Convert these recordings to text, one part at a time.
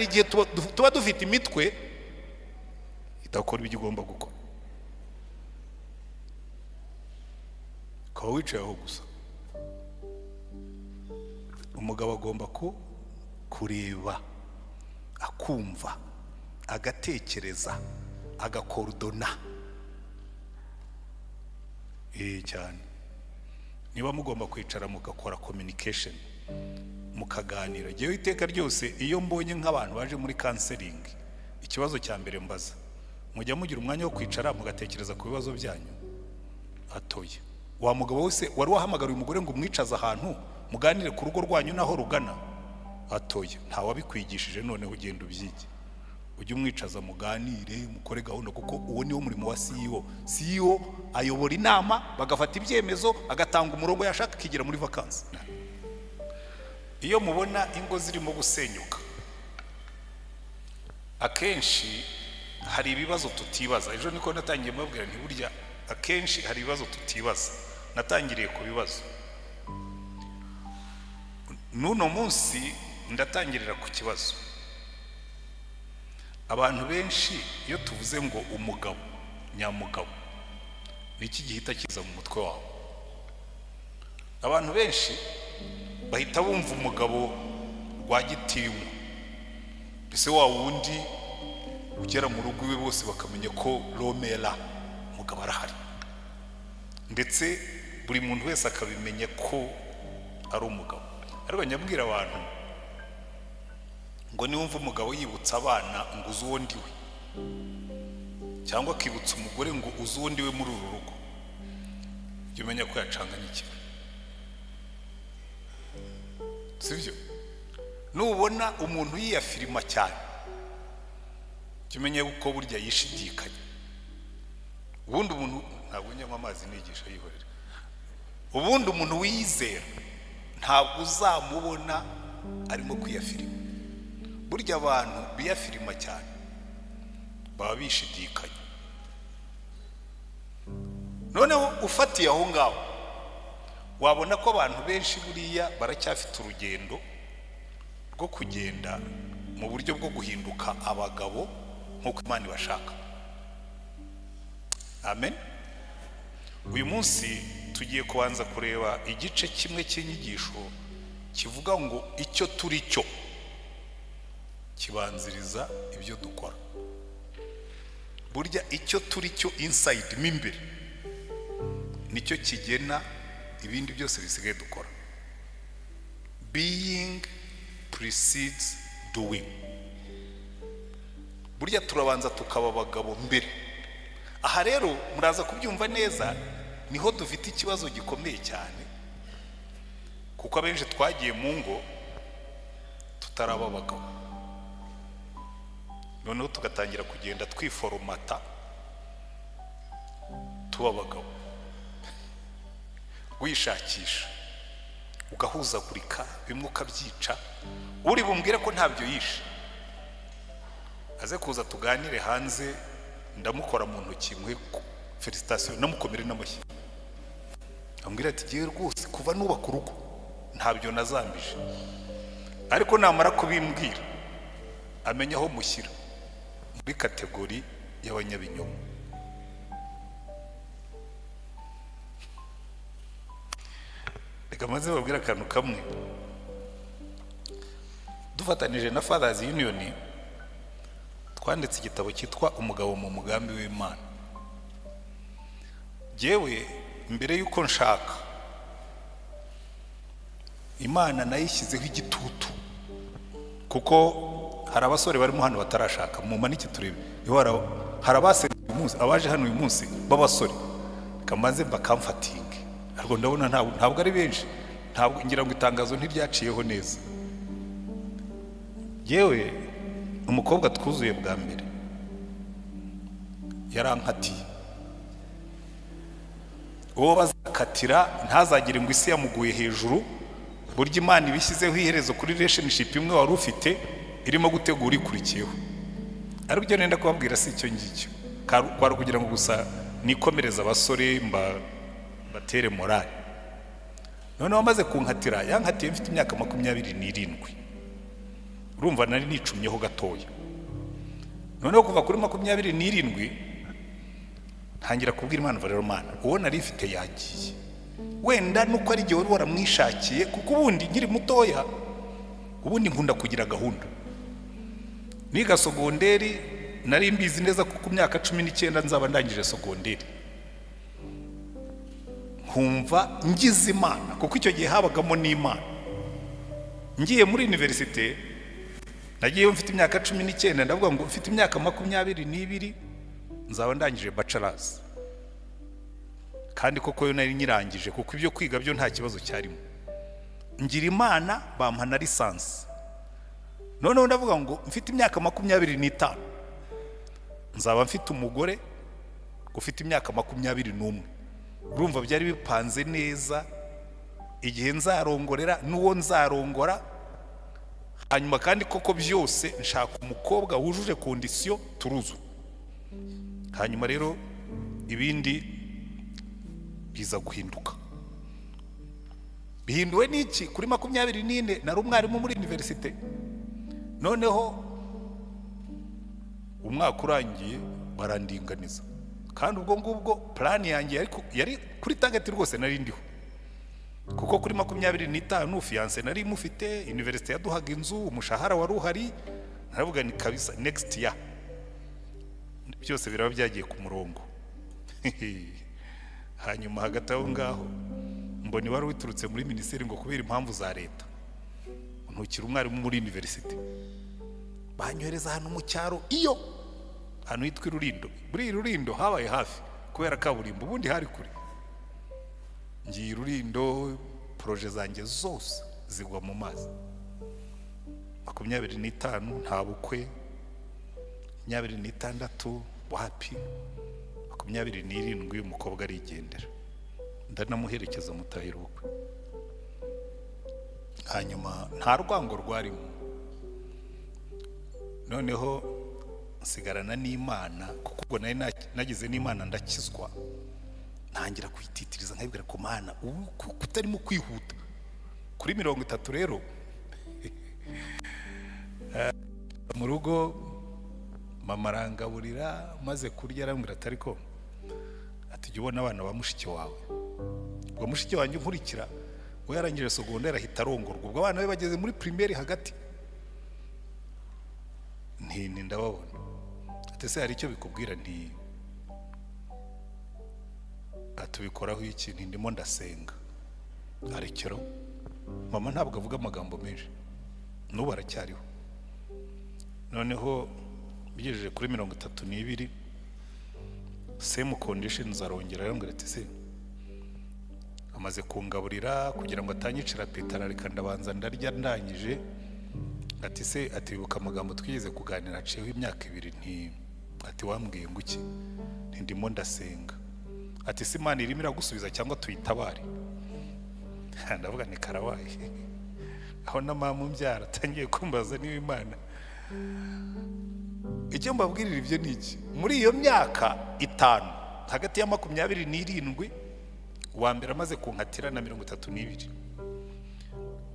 igihe tuba dufite imitwe idakora ibyo igomba gukora, ukaba wicaye aho gusa. Umugabo agomba kureba, akumva, agatekereza, agakorodona cyane. Niba mugomba kwicara mugakora communication, mukaganira. Jewe iteka ryose iyo mbonye nk'abantu baje muri counseling, ikibazo cya mbere mbaza, mujya mugira umwanya wo kwicara mugatekereza ku bibazo byanyu? Atoye. Wa mugabo wese wari wahamagara uyu mugore ngo umwicaze ahantu muganire ku rugo rwanyu naho rugana? Atoye. Nta wabikwigishije, noneho ugenda ubyige. Ujye umwicaza muganire, mukore gahunda, kuko uwo niwo murimo wa CEO. CEO ayobora inama, bagafata ibyemezo, agatanga umurongo yashaka kigira muri vacances. Iyo mubona ingo zirimo gusenyuka, akenshi hari ibibazo tutibaza. Ejo niko natangiye mbabwira nti burya akenshi hari ibibazo tutibaza. Natangiriye ku bibazo, nuno munsi ndatangirira ku kibazo. Abantu benshi iyo tuvuze ngo umugabo nyamugabo, niki gihita kiza mu mutwe wabo? Abantu benshi bahita bumva umugabo rwagitinywa, mbese wa wundi ugera mu rugo iwe bose bakamenya ko romera umugabo arahari, ndetse buri muntu wese akabimenya ko ari umugabo. Ariko nyabwira abantu ngo niwumva umugabo yibutsa abana ngo uzi uwo ndiwe, cyangwa akibutsa umugore ngo uzi uwo ndiwe muri uru rugo, jya umenya ko yacanganyikiwe. Sibyo? Nubona umuntu yiyafirima cyane, jya umenya ko burya yishidikanya. Ubundi umuntu ntabwo nyanywa amazi nigisha yihorera. Ubundi umuntu wiyizera ntabwo uzamubona arimo kwiyafirima. Burya abantu biyafirima cyane baba bishidikanya. Noneho ufatiye aho ngaho wabona ko abantu benshi buriya baracyafite urugendo rwo kugenda mu buryo bwo guhinduka abagabo nk'uko Imana ibashaka. Amen. Uyu munsi tugiye kubanza kureba igice kimwe cy'inyigisho kivuga ngo icyo turi cyo kibanziriza ibyo dukora. Burya icyo turi cyo inside mo imbere nicyo kigena ibindi byose bisigaye dukora. Being precedes doing. Burya turabanza tukaba abagabo mbere. Aha rero muraza kubyumva neza, niho dufite ikibazo gikomeye cyane, kuko abenshi twagiye mu ngo tutaraba abagabo, noneho tugatangira kugenda twiforomata tuba abagabo, wishakisha, ugahuzagurika, bimwe ukabyica. Uri bumbwire ko ntabyo yishe, aze kuza tuganire hanze, ndamukora mu ntoki mwe felicitation, namukomere n'amashyi, ambwira ati giye rwose kuva nubaka urugo ntabyo nazambije. Ariko namara kubimbwira amenya aho mushyira muri kategori y'abanyabinyoma. Reka maze babwira akantu kamwe. Dufatanije na Fathers Union twanditse igitabo cyitwa Umugabo mu mugambi w'Imana. Jewe mbere yuko nshaka, Imana nayishyizeho igitutu, kuko hari abasore barimo hano batarashaka. Mu maniki turebe hari abasenze uyu munsi, abaje hano uyu munsi b'abasore, kamaze bakamfatinge. Ariko ndabona ntabwo ari benshi, ntabwo ngira ngo itangazo ntiryaciyeho neza. Yewe umukobwa twuzuye bwa mbere yarankatiye. Uwo bazakatira ntazagire ngo isi yamuguye hejuru. Burya Imana ibishyizeho iherezo kuri relationship imwe wari ufite, irimo gutegura ikurikiyeho. Ariko ibyo nenda kubabwira si icyo ngicyo, kwari kugira ngo gusa nikomereza abasore batere morale. Noneho amaze kunkatira, yankatiye mfite imyaka 27. urumva nari nicumyeho gatoya. Noneho kuva kuri 27 ntangira kubwira Imana, rero Mana, uwo nari ifite yagiye, wenda nuko ari gihe wari waramwishakiye, kuko ubundi nkiri mutoya, ubundi nkunda kugira gahunda. Niga sogonderi nari mbizi neza kuko myaka 19 nzaba ndangije sogonderi. Nkumva ngize Imana, kuko icyo gihe habagamo n'Imana. Ngiye muri universite nagiye mfite imyaka 19, ndavuga ngo mfite imyaka 22 nzaba ndangije bachelors. Kandi koko yo nari nyirangije, kuko ibyo kwiga byo nta kibazo cyarimo. Ngira Imana bampa na lisansi. Noneho ndavuga ngo mfite imyaka 25 nzaba mfite umugore ufite imyaka 21. Urumva byari bipanze neza igihe nzarongorera n'uwo nzarongora. Hanyuma kandi koko byose nshaka umukobwa wujuje kondisiyo turuzu. Hanyuma rero ibindi biza guhinduka. Bihinduwe n'iki? Kuri 24 nari umwarimu muri universite. Noneho umwaka urangiye barandinganiza, kandi ubwo ngubwo plan yanjye yari kuri target rwose nari ndiho, kuko kuri 25 fiance nari mufite, universite yaduhaga inzu, umushahara wari uhari. Naravuga ni kabisa next year byose biraba byagiye ku murongo. Hanyuma hagati aho ngaho mboni wari witurutse muri ministeri ngo kubera impamvu za leta ntukira umwarimu muri universite, banyohereza hano mu cyaro, iyo hano hitwa Rurindo. Muri Rurindo habaye hafi kubera kaburimbo, ubundi hari kure. Ngiye Rurindo, projet zanjye zose zigwa mu mazi. 25 nta bukwe, 26 wapi, 27 umukobwa arigendera, ndanamuherekeza mutahira ubukwe. Hanyuma nta rwango rwarimo. Noneho nsigarana n'Imana, kuko ubwo nari nagize n'Imana ndakizwa. Ntangira kwititiriza nkabwira ko Mana ubu kutarimo kwihuta kuri 30 rero. Mu rugo mama arangaburira, maze kurya arambwira ati ariko ati jya ubona abana ba mushiki wawe. Ubwo mushiki wanjye nkurikira we yarangije sogondera ahita arongorwa. Ubwo abana be bageze muri primaire hagati. Nti ndababona. Ati se hari icyo bikubwira? Nti atubikoraho iki? Ndimo ndasenga. Arekero mama ntabwo avuga amagambo menshi, n'ubu aracyariho. Noneho bigejeje kuri 32 same conditions arongera arambwira ati se amaze kungaburira kugira ngo atanyicira Petero, areka ndabanza ndarya ndangije. Ati se atibuka amagambo twigeze kuganira aciyeho imyaka 2. Nti ati wambwiye ngo iki? Ndimo ndasenga. Ati se Imana irimo iragusubiza cyangwa tuyitabare? Ndavuga ni karawaye. Aho na mama umbyara atangiye kumbaza niba Imana. Icyo mbabwirira ibyo ni iki? Muri iyo myaka 5 hagati ya 27 wa mbere amaze kunkatira na 32,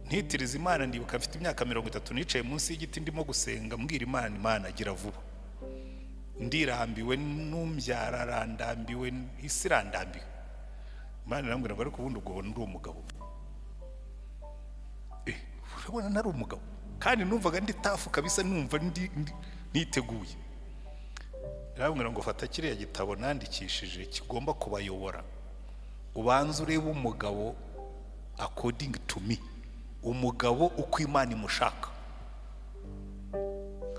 ntitiriza Imana. Ndibuka mfite imyaka 30 nicaye munsi y'igiti ndimo gusenga mbwira Imana, Imana agira vuba, ndirambiwe n'umbyara arandambiwe, isi irandambiwe. Imana irambwira ngo ariko ubundi ubwo ndi umugabo. Urabona nari umugabo, kandi numvaga ndi tafu kabisa, numva niteguye. Irambwira ngo fata kiriya gitabo nandikishije kigomba kubayobora, ubanze urebe umugabo according to me, umugabo uko Imana imushaka,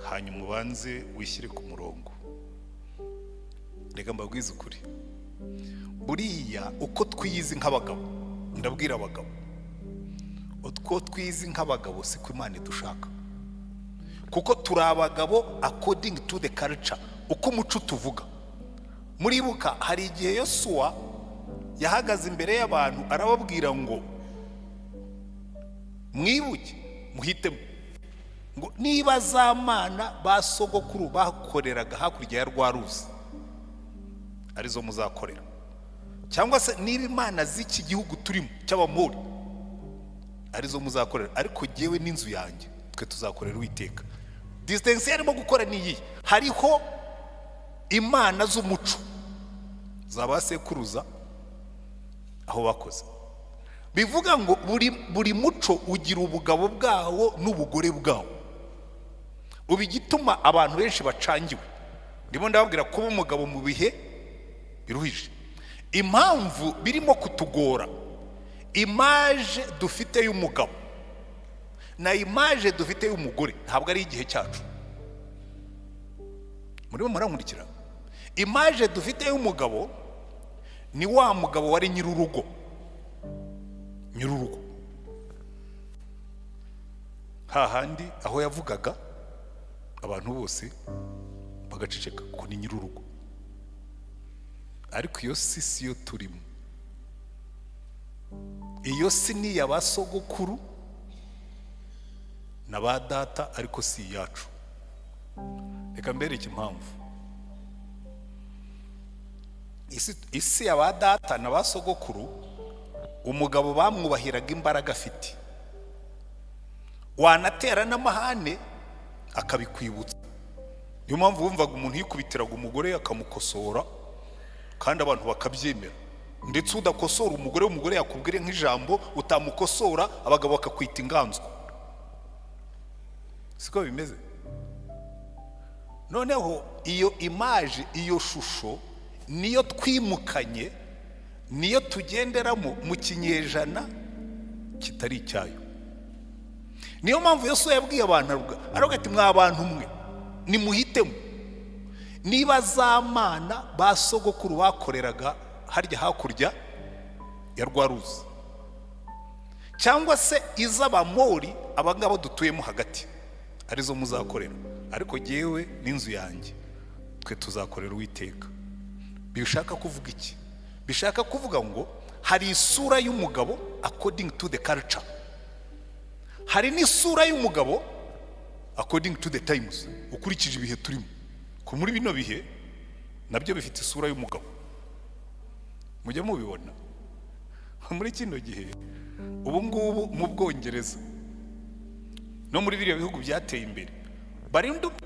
hanyuma ubanze wishyire ku murongo. Reka mbabwize ukuri, buriya uko twiyizi nk'abagabo, ndabwira abagabo, uko twiyizi nk'abagabo siko Imana idushaka. Kuko turi abagabo according to the culture, uko umuco tuvuga. Muribuka hari igihe Yosuwa yahagaze imbere y'abantu arababwira ngo mwibuke muhitemo ngo niba za mana basogokuru bakoreraga hakurya ya rwa ruzi arizo muzakorera, cyangwa se niba imana z'iki gihugu turimo cy'Abamori arizo muzakorera, ariko jyewe n'inzu yanjye twe tuzakorera Uwiteka. Distance yarimo gukora ni iyi: hariho imana z'umuco zabasekuruza aho bakoze. Bivuga ngo buri muco ugira ubugabo bwawo n'ubugore bwawo. Ubigituma abantu benshi bacangiwe. Ndimo ndababwira kuba umugabo mu bihe biruhije. Impamvu birimo kutugora, image dufite y'umugabo na image dufite y'umugore ntabwo ari igihe cyacu. Murimo murankurikira? Image dufite y'umugabo ni wa mugabo wari nyirurugo. Hahandi aho yavugaga abantu bose bagaceceka ko ni nyirurugo. Ariko iyo si yo turimo. Iyo si ni ya basogokuru na ba data, ariko si yacu. Reka mbereke impamvu. Isi ya ba data na basogokuru, umugabo bamwubahiraga imbaraga afite. Wanatera n'amahane akabikwibutsa. Niyo mpamvu wumvaga umuntu yikubitiraga umugore akamukosora kandi abantu bakabyemera. Ndetse udakosora umugore yakubwire nk'ijambo utamukosora, abagabo bakakwita inganzwa. Siko bimeze? Noneho iyo image, iyo shusho niyo twimukanye, niyo tugenderamo mu kinyejana kitari icyayo. Niyo mpamvu Yesu yabwiye abantu, aravuga ati mwa bantu mwe nimuhitemo niba za mana basogokuru bakoreraga harya hakurya ya Rwaruzi, cyangwa se iz'Abamori abangabo dutuyemo hagati, arizo muzakorera. Ariko jyewe n'inzu yanjye twe tuzakorera Uwiteka. Bishaka kuvuga iki? Bishaka kuvuga ngo hari isura y'umugabo according to the culture, hari n'isura y'umugabo according to the times, ukurikije ibihe turimo. Ko muri bino bihe nabyo bifite isura y'umugabo. Mujye mubibona muri kino gihe ubu ngubu mu Bwongereza no muri biriya bihugu byateye imbere,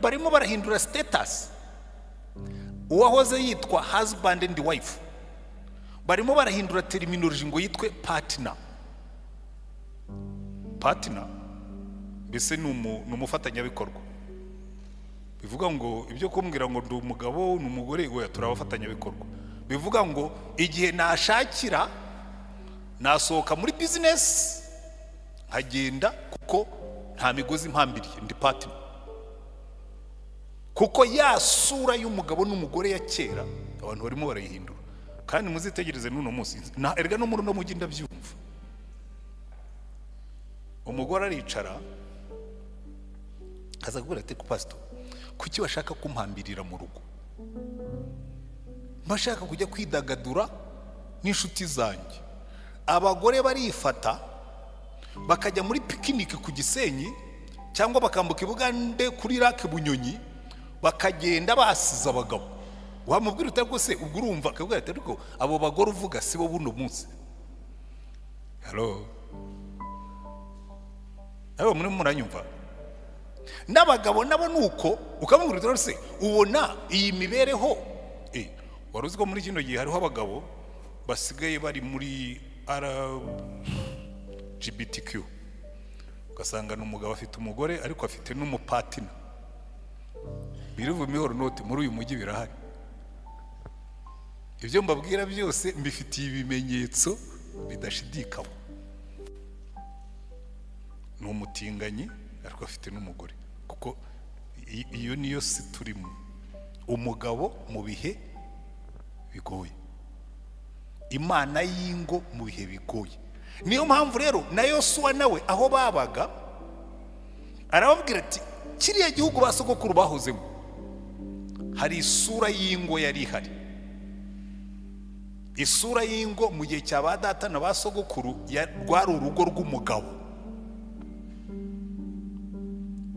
barimo barahindura status. Uwahoze yitwa husband and wife barimo barahindura terminology ngo yitwe partner. Mbese ni umufatanyabikorwa. Bivuga ngo ibyo kumbwira ngo ndi umugabo n'umugore we turabafatanyabikorwa. Bivuga ngo igihe nashakira nasohoka muri business nkagenda, kuko nta migozi mpambiriye, ndi partner. Kuko ya sura y'umugabo n'umugore ya kera abantu barimo barayihindura. Kandi muzitegereze n'uno munsi, erega no muri no mujyi ndabyumva. Umugore aricara kaza kubwira ati, pastor kuki washaka kumpambirira mu rugo? Bashaka kujya kwidagadura n'inshuti zanjye. Abagore barifata bakajya muri picnic ku Gisenyi, cyangwa bakambuka Bugande kuri Lake Bunyonyi, bakagenda basiza abagabo. Wamubwira uti rwose ubwo urumva akabwira ati, ariko abo bagore uvuga sibo buno munsi. Hello, abo muri muranyumva? N'abagabo nabo nuko ukamubwira uti rwose ubona iyi mibereho. Waruzi ko muri kino gihe hariho abagabo basigaye bari muri LGBTQ, ugasanga n'umugabo afite umugore ariko afite n'umupatina. Birivu mihoro note muri uyu mujyi birahari. Ibyo mbabwira byose mbifitiye ibimenyetso bidashidikanywa. Ni umutinganyi ariko afite n'umugore, kuko iyo niyo si turimo. Umugabo mu bihe bigoye, imana y'ingo mu bihe bigoye. Niyo mpamvu rero na Yosuwa nawe aho babaga arababwira ati, kiriya gihugu basogokuru bahozemo hari isura y'ingo yari ihari. Isura y'ingo mu gihe cya ba data na basogokuru rwari urugo rw'umugabo.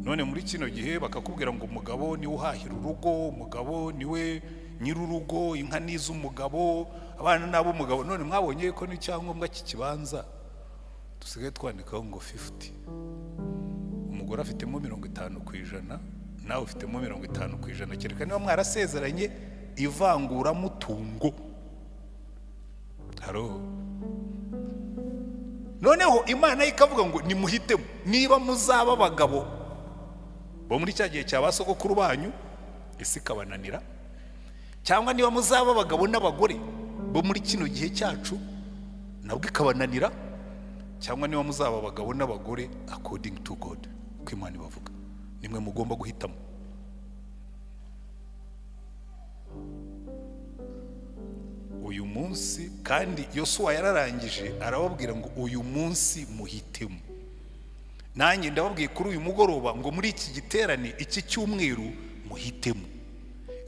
None muri kino gihe bakakubwira ngo umugabo niwe uhahira urugo, umugabo niwe nyirurugo, inka n'iz'umugabo, abana nabo umugabo. None mwabonye ko n'icyangombwa cy'ikibanza dusigaye twandikaho ngo 50. umugore afitemo 50%, nawe ufitemo 50%, kereka niba mwarasezeranye ivanguramutungo. Haro noneho Imana ikavuga ngo nimuhitemo niba muzaba abagabo bo muri cya gihe cya basogokuru banyu isi kabananira, cyangwa niba muzaba abagabo n'abagore bo muri kino gihe cyacu nabwo ikabananira, cyangwa niba muzaba abagabo n'abagore according to God, uko Imana ibavuga. Nimwe mugomba guhitamo. Uyu munsi kandi Yosuwa yararangije arababwira ngo uyu munsi muhitemo. Nanjye ndababwiye kuri uyu mugoroba ngo muri iki giterane iki cyumweru muhitemo.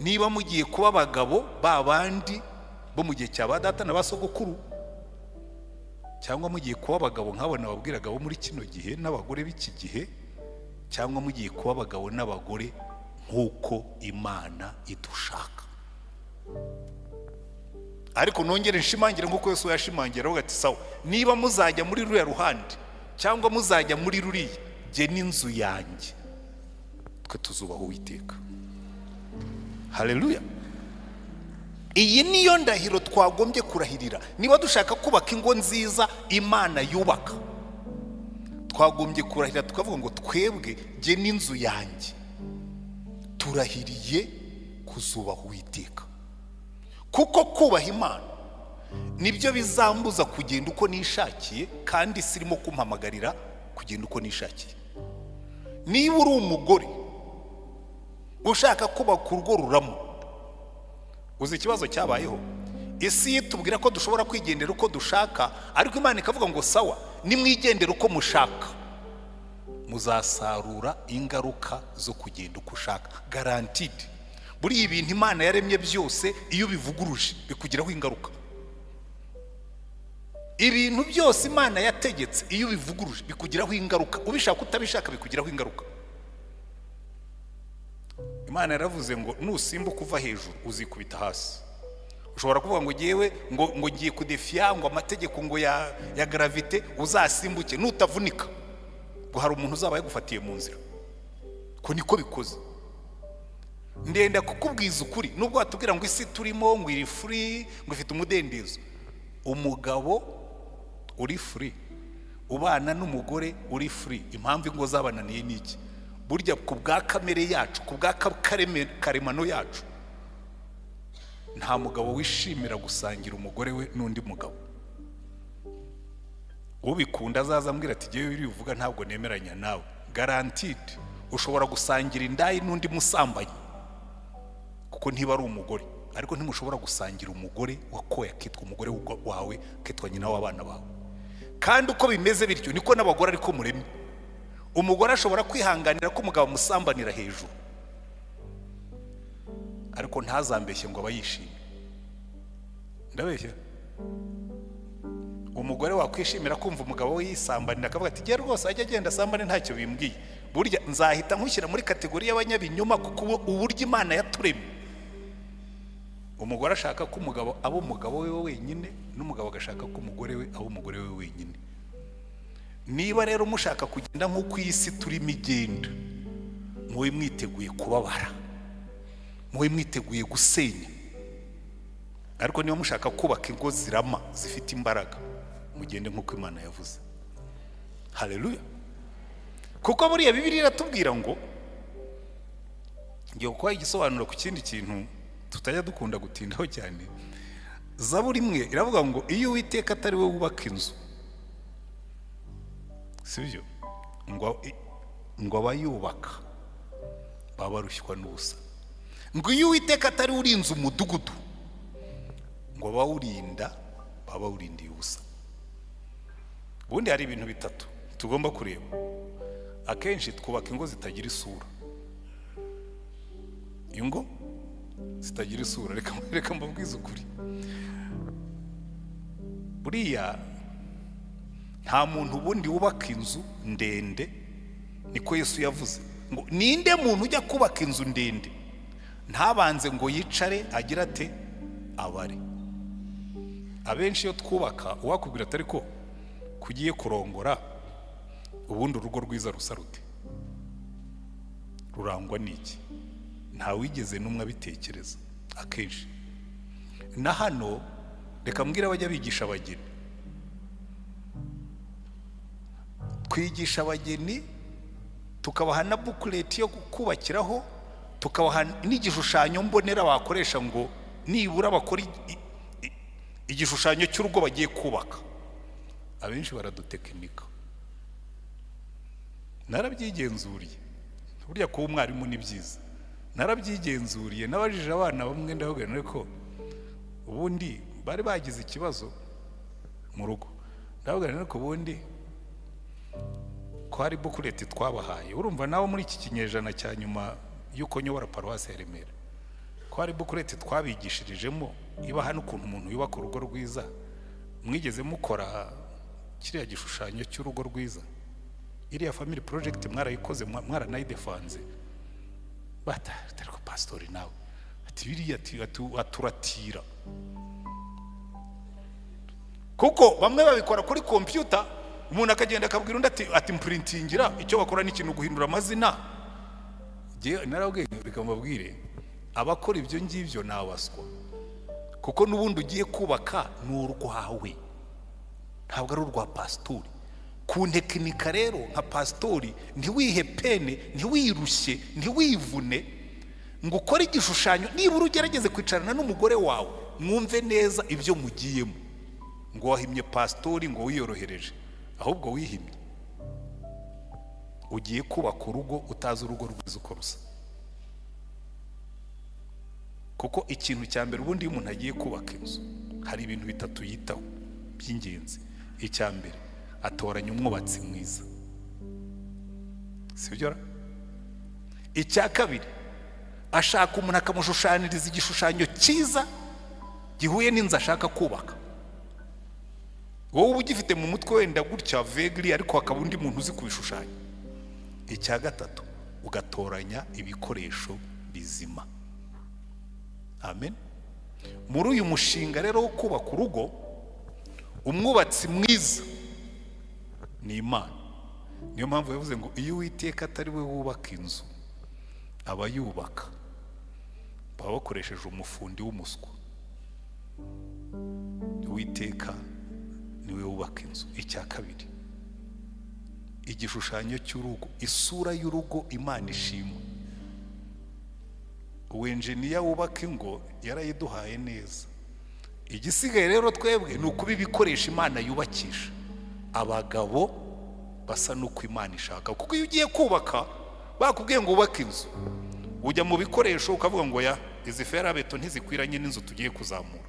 Niba mugiye kuba abagabo babandi bo mu gihe cya badata na basogokuru, cyangwa mugiye kuba abagabo nk'abona babwiraga bo muri kino gihe n'abagore b'iki gihe, cyangwa mugiye kuba abagabo n'abagore nk'uko Imana idushaka. Ariko nongere nshimangira nk'uko Yesu yashimangira avuga ati sawa, niba muzajya muri ruriya ruhande cyangwa muzajya muri ruriya, jye n'inzu yanjye twe tuzubaho Uwiteka. Haleluya. Iyi niyo ndahiro twagombye kurahirira. Niba dushaka kubaka ingo nziza Imana yubaka, twagombye kurahira tukavuga ngo twebwe jye n'inzu yanjye turahiriye kuzubaha Uwiteka. Kuko kubaha Imana nibyo bizambuza kugenda uko nishakiye, kandi sirimo kumpamagarira kugenda uko nishakiye. Niba uri umugore ushaka kubaka urugo ruramo, uzi ikibazo cyabayeho, isi tubwira ko dushobora kwigendera uko dushaka, ariko Imana ikavuga ngo sawa, nimwigendera uko mushaka muzasarura ingaruka zo kugenda uko ushaka, guaranteed. Buri ibintu Imana yaremye byose iyo bivuguruje bikugiraho ingaruka. Ibintu byose Imana yategetse iyo bivuguruje bikugiraho ingaruka, ubishaka utabishaka bikugiraho ingaruka. Imana yaravuze ngo nusimbuka kuva hejuru uzikubita hasi. Ushobora kuvuga ngo ngewe ngo ngiye kudefia ngo amategeko ngo ya gravite, uzasimbuke nutavunika ngo hari umuntu uzaba yagufatiye mu nzira. Ko niko bikoze. Ndenda kukubwiza ukuri, nubwo watubwira ngo isi turimo ngo iri free, ngo ifite umudendezo. Umugabo uri free, ubana n'umugore uri free. Impamvu ingo zabananiye niki? Burya ku bwa kamere yacu, ku bwa karemano yacu, nta mugabo wishimira gusangira umugore we n'undi mugabo. Ubikunda azaza ambwira ati jewe biri uvuga ntabwo nemeranya nawe. Guaranteed ushobora gusangira indayi n'undi musambanyi kuko ntiba ari umugore, ariko ntimushobora gusangira umugore wakoye akitwa umugore wawe, akitwa nyina w'abana bawe. Kandi uko bimeze bityo niko n'abagore ariko muremye. Umugore ashobora kwihanganira ko umugabo musambanira hejuru, ariko ntazambeshye ngo abayishimye. Ndabeshya? Umugore wakwishimira kumva umugabo we yisambanira akavuga ati giye rwose ajya agenda asambane ntacyo bimbwiye, burya nzahita nkushyira muri kategori y'abanyabinyoma kuko uburyo Imana yaturemye. Umugore ashaka ko umugabo abo umugabo we wenyine, n'umugabo agashaka ko umugore we abo umugore we wenyine. Niba rero mushaka kugenda nk'uko isi turimo igenda, muwe mwiteguye kubabara, muwe mwiteguye gusenya. Ariko niba mushaka kubaka ingo zirama zifite imbaraga, mugende nk'uko Imana yavuze. Haleluya. Kuko buriya Bibiliya iratubwira ngo, ngiye gukora igisobanuro ku kindi kintu tutajya dukunda gutindaho cyane. Zaburi imwe iravuga ngo iyo Uwiteka atari we wubaka inzu, sibyo, ngo abayubaka baba barushywa n'ubusa. Ngo iyo Uwiteka atari urinze umudugudu, ngo abawurinda baba bawurindiye ubusa. Ubundi hari ibintu bitatu tugomba kureba. Akenshi twubaka ingo zitagira isura. Ingo zitagira isura, reka mbabwize ukuri. Buriya nta muntu ubundi wubaka inzu ndende, niko Yesu yavuze ngo ninde muntu ujya kubaka inzu ndende ntabanze ngo yicare agira ate abare. Abenshi iyo twubaka uwakubwira atari ko kugiye kurongora ubundi urugo rwiza rusa rute. rurangwa n'iki? Ntawigeze n'umwe abitekereza akenshi. Na hano reka mbwira abajya bigisha abageni, twigisha abageni tukabaha na bukuleti yo kubakiraho, tukabaha n'igishushanyo mbonera bakoresha ngo nibura bakora igishushanyo cy'urugo bagiye kubaka. Abenshi baradutekinika. Narabyigenzuriye, burya kuba umwarimu ni byiza. Narabyigenzuriye, nabajije abana bamwe ndavuga ko ubundi bari bagize ikibazo mu rugo. Ndavuga ko ubundi ko hari bukuleti twabahaye, urumva nawe muri iki kinyejana cya nyuma yuko nyobora paruwasi ya Remera, ko hari bukuleti twabigishirijemo ibaha n'ukuntu umuntu yubaka urugo rwiza. Mwigeze mukora kiriya gishushanyo cy'urugo rwiza? Iriya family project mwarayikoze, mwaranayidefanze? Ariko pastori nawe ati biriya aturatira, kuko bamwe babikora kuri computer, umuntu akagenda akabwira undi ati mprintingira, icyo bakora ni ikintu guhindura amazina. Narabwiye reka mbabwire, abakora ibyo ngibyo nabaswa, kuko n'ubundi ugiye kubaka ni urwawe, ntabwo ari urwa pastori. Ku ntekinika rero nka pastori, ntiwihe pene, ntiwirushye, ntiwivune ngo ukore igishushanyo. Nibura ugerageze kwicarana n'umugore wawe mwumve neza ibyo mugiyemo, ngo wahimye pastori ngo wiyorohereje, ahubwo wihimye. Ugiye kubaka urugo utazi urugo rwiza uko rusa. Kuko ikintu cya mbere ubundi iyo umuntu agiye kubaka inzu, hari ibintu bitatu yitaho by'ingenzi. Icya mbere, atoranya umwubatsi mwiza, sibyo? Icya kabiri, ashaka umuntu akamushushanyiriza igishushanyo cyiza gihuye n'inzu ashaka kubaka. Wowe uba ugifite mu mutwe wenda gutya vaguely, ariko hakaba undi muntu uzi kubishushanya. Icya gatatu, ugatoranya ibikoresho bizima. Amen. Muri uyu mushinga rero wo kubaka urugo, umwubatsi mwiza ni Imana. Niyo mpamvu yavuze ngo iyo Uwiteka atari we wubaka inzu, abayubaka baba bakoresheje umufundi w'umuswa. Uwiteka niwe wubaka inzu. Icya kabiri, igishushanyo cy'urugo, isura y'urugo Imana ishimwa. Uwenjeniya wubaka ingo yarayiduhaye neza. Igisigaye rero twebwe ni ukuba ibikoresha Imana yubakisha. Abagabo basa n'uko Imana ishaka, kuko iyo ugiye kubaka bakubwiye ngo ubake inzu, ujya mu bikoresho ukavuga ngo ya izi ferabeto ntizikwiranye n'inzu tugiye kuzamura,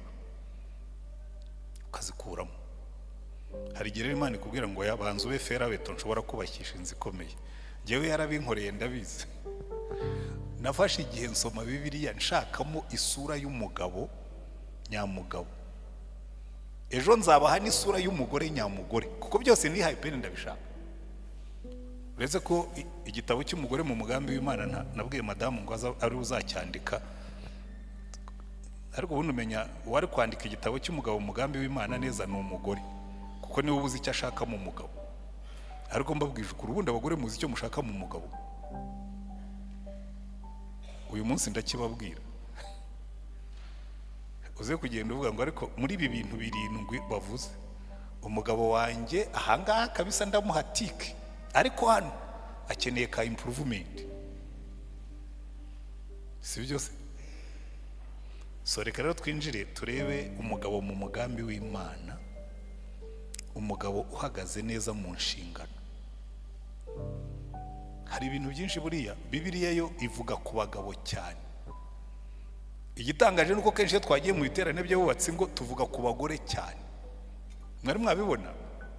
ukazikuramo. Hari igihe Imana ikubwira ngo yabanze ube ferabeto nshobora kubakisha inzu ikomeye. Njyewe yarabinkoreye ndabizi. Nafashe igihe nsoma Bibiliya nshakamo isura y'umugabo nyamugabo. Ejo nzabaha n'isura y'umugore nyamugore, kuko byose ni hyper ndabishaka. Uretse ko igitabo cy'umugore mu mugambi w'Imana nabwiye madamu ngo ari uzacyandika, ariko ubundi umenya wari kwandika igitabo cy'umugabo mu mugambi w'Imana neza ni umugore, kuko niwe ubuze icyo ashaka mu mugabo. Ariko mbabwije ukuri, ubundi abagore muzi icyo mushaka mu mugabo. Uyu munsi ndakibabwira. Uze kugenda uvuga ngo ariko muri ibi bintu birindwi bavuze, umugabo wanjye ahangaha kabisa ndamuhatike, ariko hano akeneye ka improvement. Si byo se? So reka rero twinjire turebe umugabo mu mugambi w'Imana, umugabo uhagaze neza mu nshingano. Hari ibintu byinshi buriya Bibiliya yo ivuga ku bagabo cyane. Igitangaje nuko kenshi twagiye mu biterane by'abubatsi ngo tuvuga ku bagore cyane. Mwari mwabibona?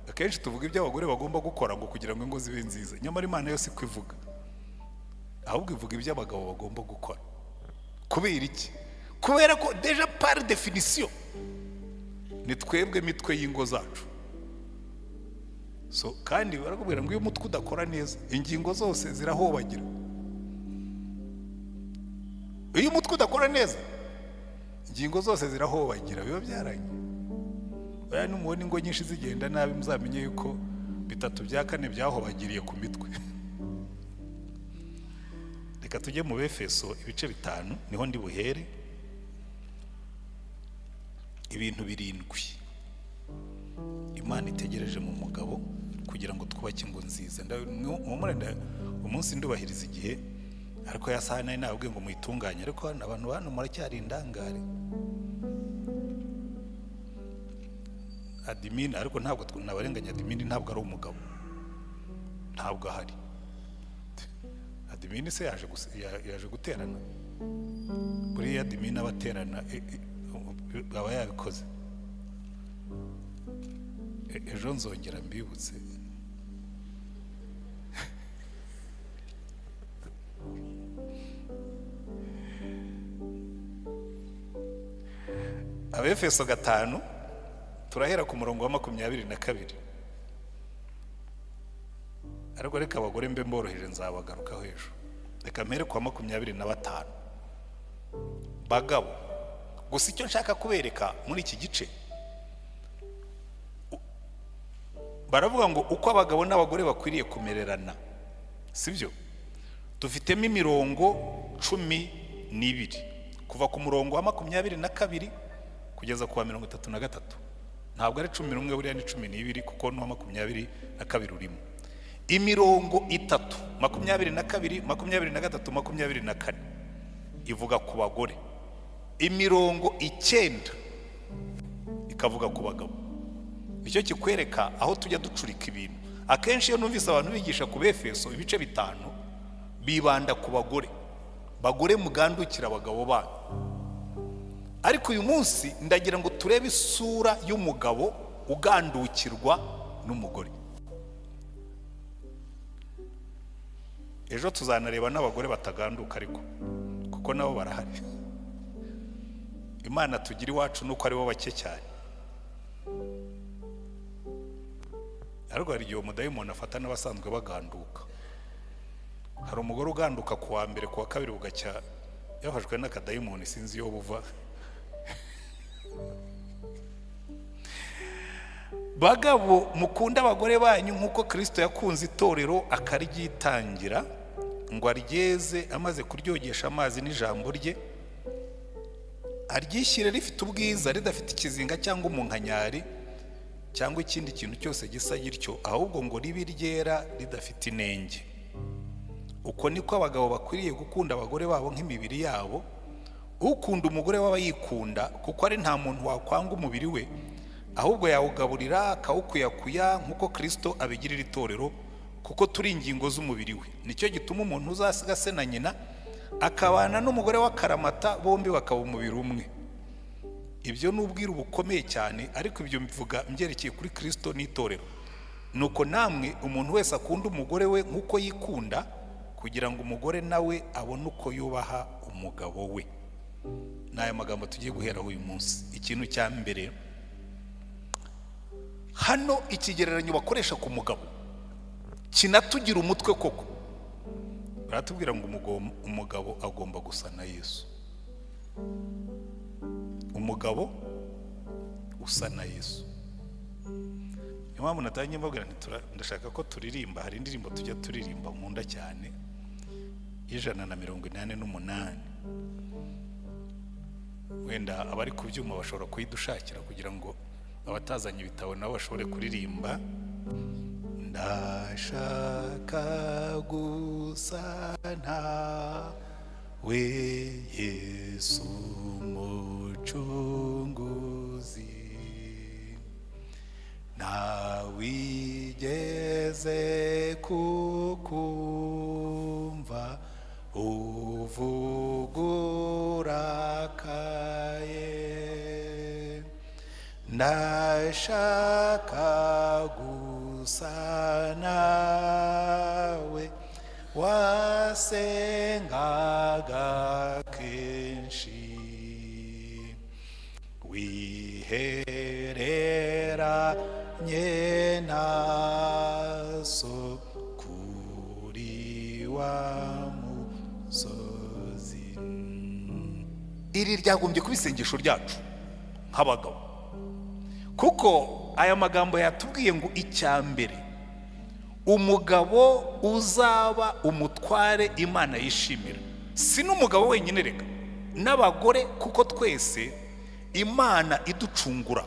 Akenshi tuvuga ibyo abagore bagomba gukora ngo kugira ngo ingo zibe nziza. Nyamara Imana yose kwivuga, ahubwo ivuga ibyo abagabo bagomba gukora. Kubera iki? Kubera ko deja par definition ni twebwe mitwe y'ingo zacu. So kandi barakubwira ngo iyo umutwe udakora neza ingingo zose zirahobagira. Iyo umutwe udakora neza ingingo zose zirahobagira, biba byaranye. Baya n'umubona ingo nyinshi zigenda nabi, muzamenye yuko bitatu bya kane byahobagiriye ku mitwe. reka tujye mu Befeso ibice 5 niho ndi buhere. Ibintu 7 Imana itegereje mu mugabo kugira ngo twubake ingo nziza. Umunsi ndubahiriza igihe, ariko ya saha nayo nabwiye ngo muyitunganye, ariko abantu bano muracyari indangare. Admin ariko ntabwo nabarenganya, admin ntabwo ari umugabo, ntabwo ahari. Admin se yaje guterana, buriya admin abaterana aba yabikoze. Ejo nzongera mbibutse. Abefeso 5 turahera ku murongo wa 22. Ariko reka abagore mbe mboroheje, nzabagarukaho ejo. Reka mpere ku wa 25. Bagabo, gusa icyo nshaka kubereka muri iki gice, baravuga ngo uko abagabo n'abagore bakwiriye kumererana, sibyo? Dufitemo imirongo 12 kuva ku murongo wa 22 kugeza ku wa 33. Ntabwo ari 11 buriya ni 12 kuko no 22 urimo. Imirongo 3, 22, 23, 24 ivuga ku bagore. Imirongo 9 ikavuga ku bagabo. Nicyo kikwereka aho tujya ducurika ibintu. Akenshi iyo numvise abantu bigisha ku Befeso ibice 5 bibanda ku bagore. Bagore mugandukira abagabo banyu. Ariko uyu munsi ndagira ngo turebe isura y'umugabo ugandukirwa n'umugore. Ejo tuzanareba n'abagore bataganduka ariko kuko nabo barahari. Imana tugira iwacu nuko ari bo bake cyane. Ariko hari igihe umudayimoni afata n'abasanzwe baganduka. Hari umugore uganduka ku wa mbere, ku wa kabiri ugacya yafashwe n'akadayimoni sinzi yo buva. Bagabo mukunda abagore banyu nkuko Kristo yakunze itorero akaryitangira ngo aryeze, amaze kuryogesha amazi n'ijambo rye, aryishyire rifite ubwiza, ridafite ikizinga cyangwa umunkanyari cyangwa ikindi kintu cyose gisa gityo, ahubwo ngo ribe ryera ridafite inenge. Uko niko abagabo bakwiriye gukunda abagore babo nk'imibiri yabo. Ukunda umugore waba yikunda, kuko ari nta muntu wakwanga umubiri we, ahubwo yawugaburira akawukuyakuya nkuko Kristo abigirira itorero, kuko turi ingingo z'umubiri we. Nicyo gituma umuntu uzasiga se na nyina akabana n'umugore w'akaramata, bombi bakaba umubiri umwe. Ibyo n'ubwiru bukomeye cyane, ariko ibyo mbivuga mbyerekeye kuri Kristo n'itorero. Nuko namwe umuntu wese akunda umugore we nkuko yikunda, kugira ngo umugore nawe abone uko yubaha umugabo we. N'aya magambo tugiye guheraho uyu munsi. Ikintu cya mbere hano, ikigereranyo bakoresha ku mugabo kinatugira umutwe koko. Baratubwira ngo umugabo agomba gusa na Yesu. Umugabo usa na Yesu. Niyo mpamvu natangiye mbabwira nti ndashaka ko turirimba. Hari indirimbo tujya turirimba nkunda cyane, 188. Wenda abari ku byuma bashobora kuyidushakira kugira ngo abatazanye ibitabo nabo bashobore kuririmba. Ndashaka gusa nawe Yesu mucunguzi, nawigeze kukumva uvugurakaye. Ndashaka gusa nawe wasengaga kenshi, wihereranye naso kuri wa musozi. Iri ryagombye kuba isengesho ryacu nk'abagabo, kuko aya magambo yatubwiye ngo icya mbere umugabo uzaba umutware Imana yishimira. Si n'umugabo wenyine reka, n'abagore, kuko twese Imana iducungura.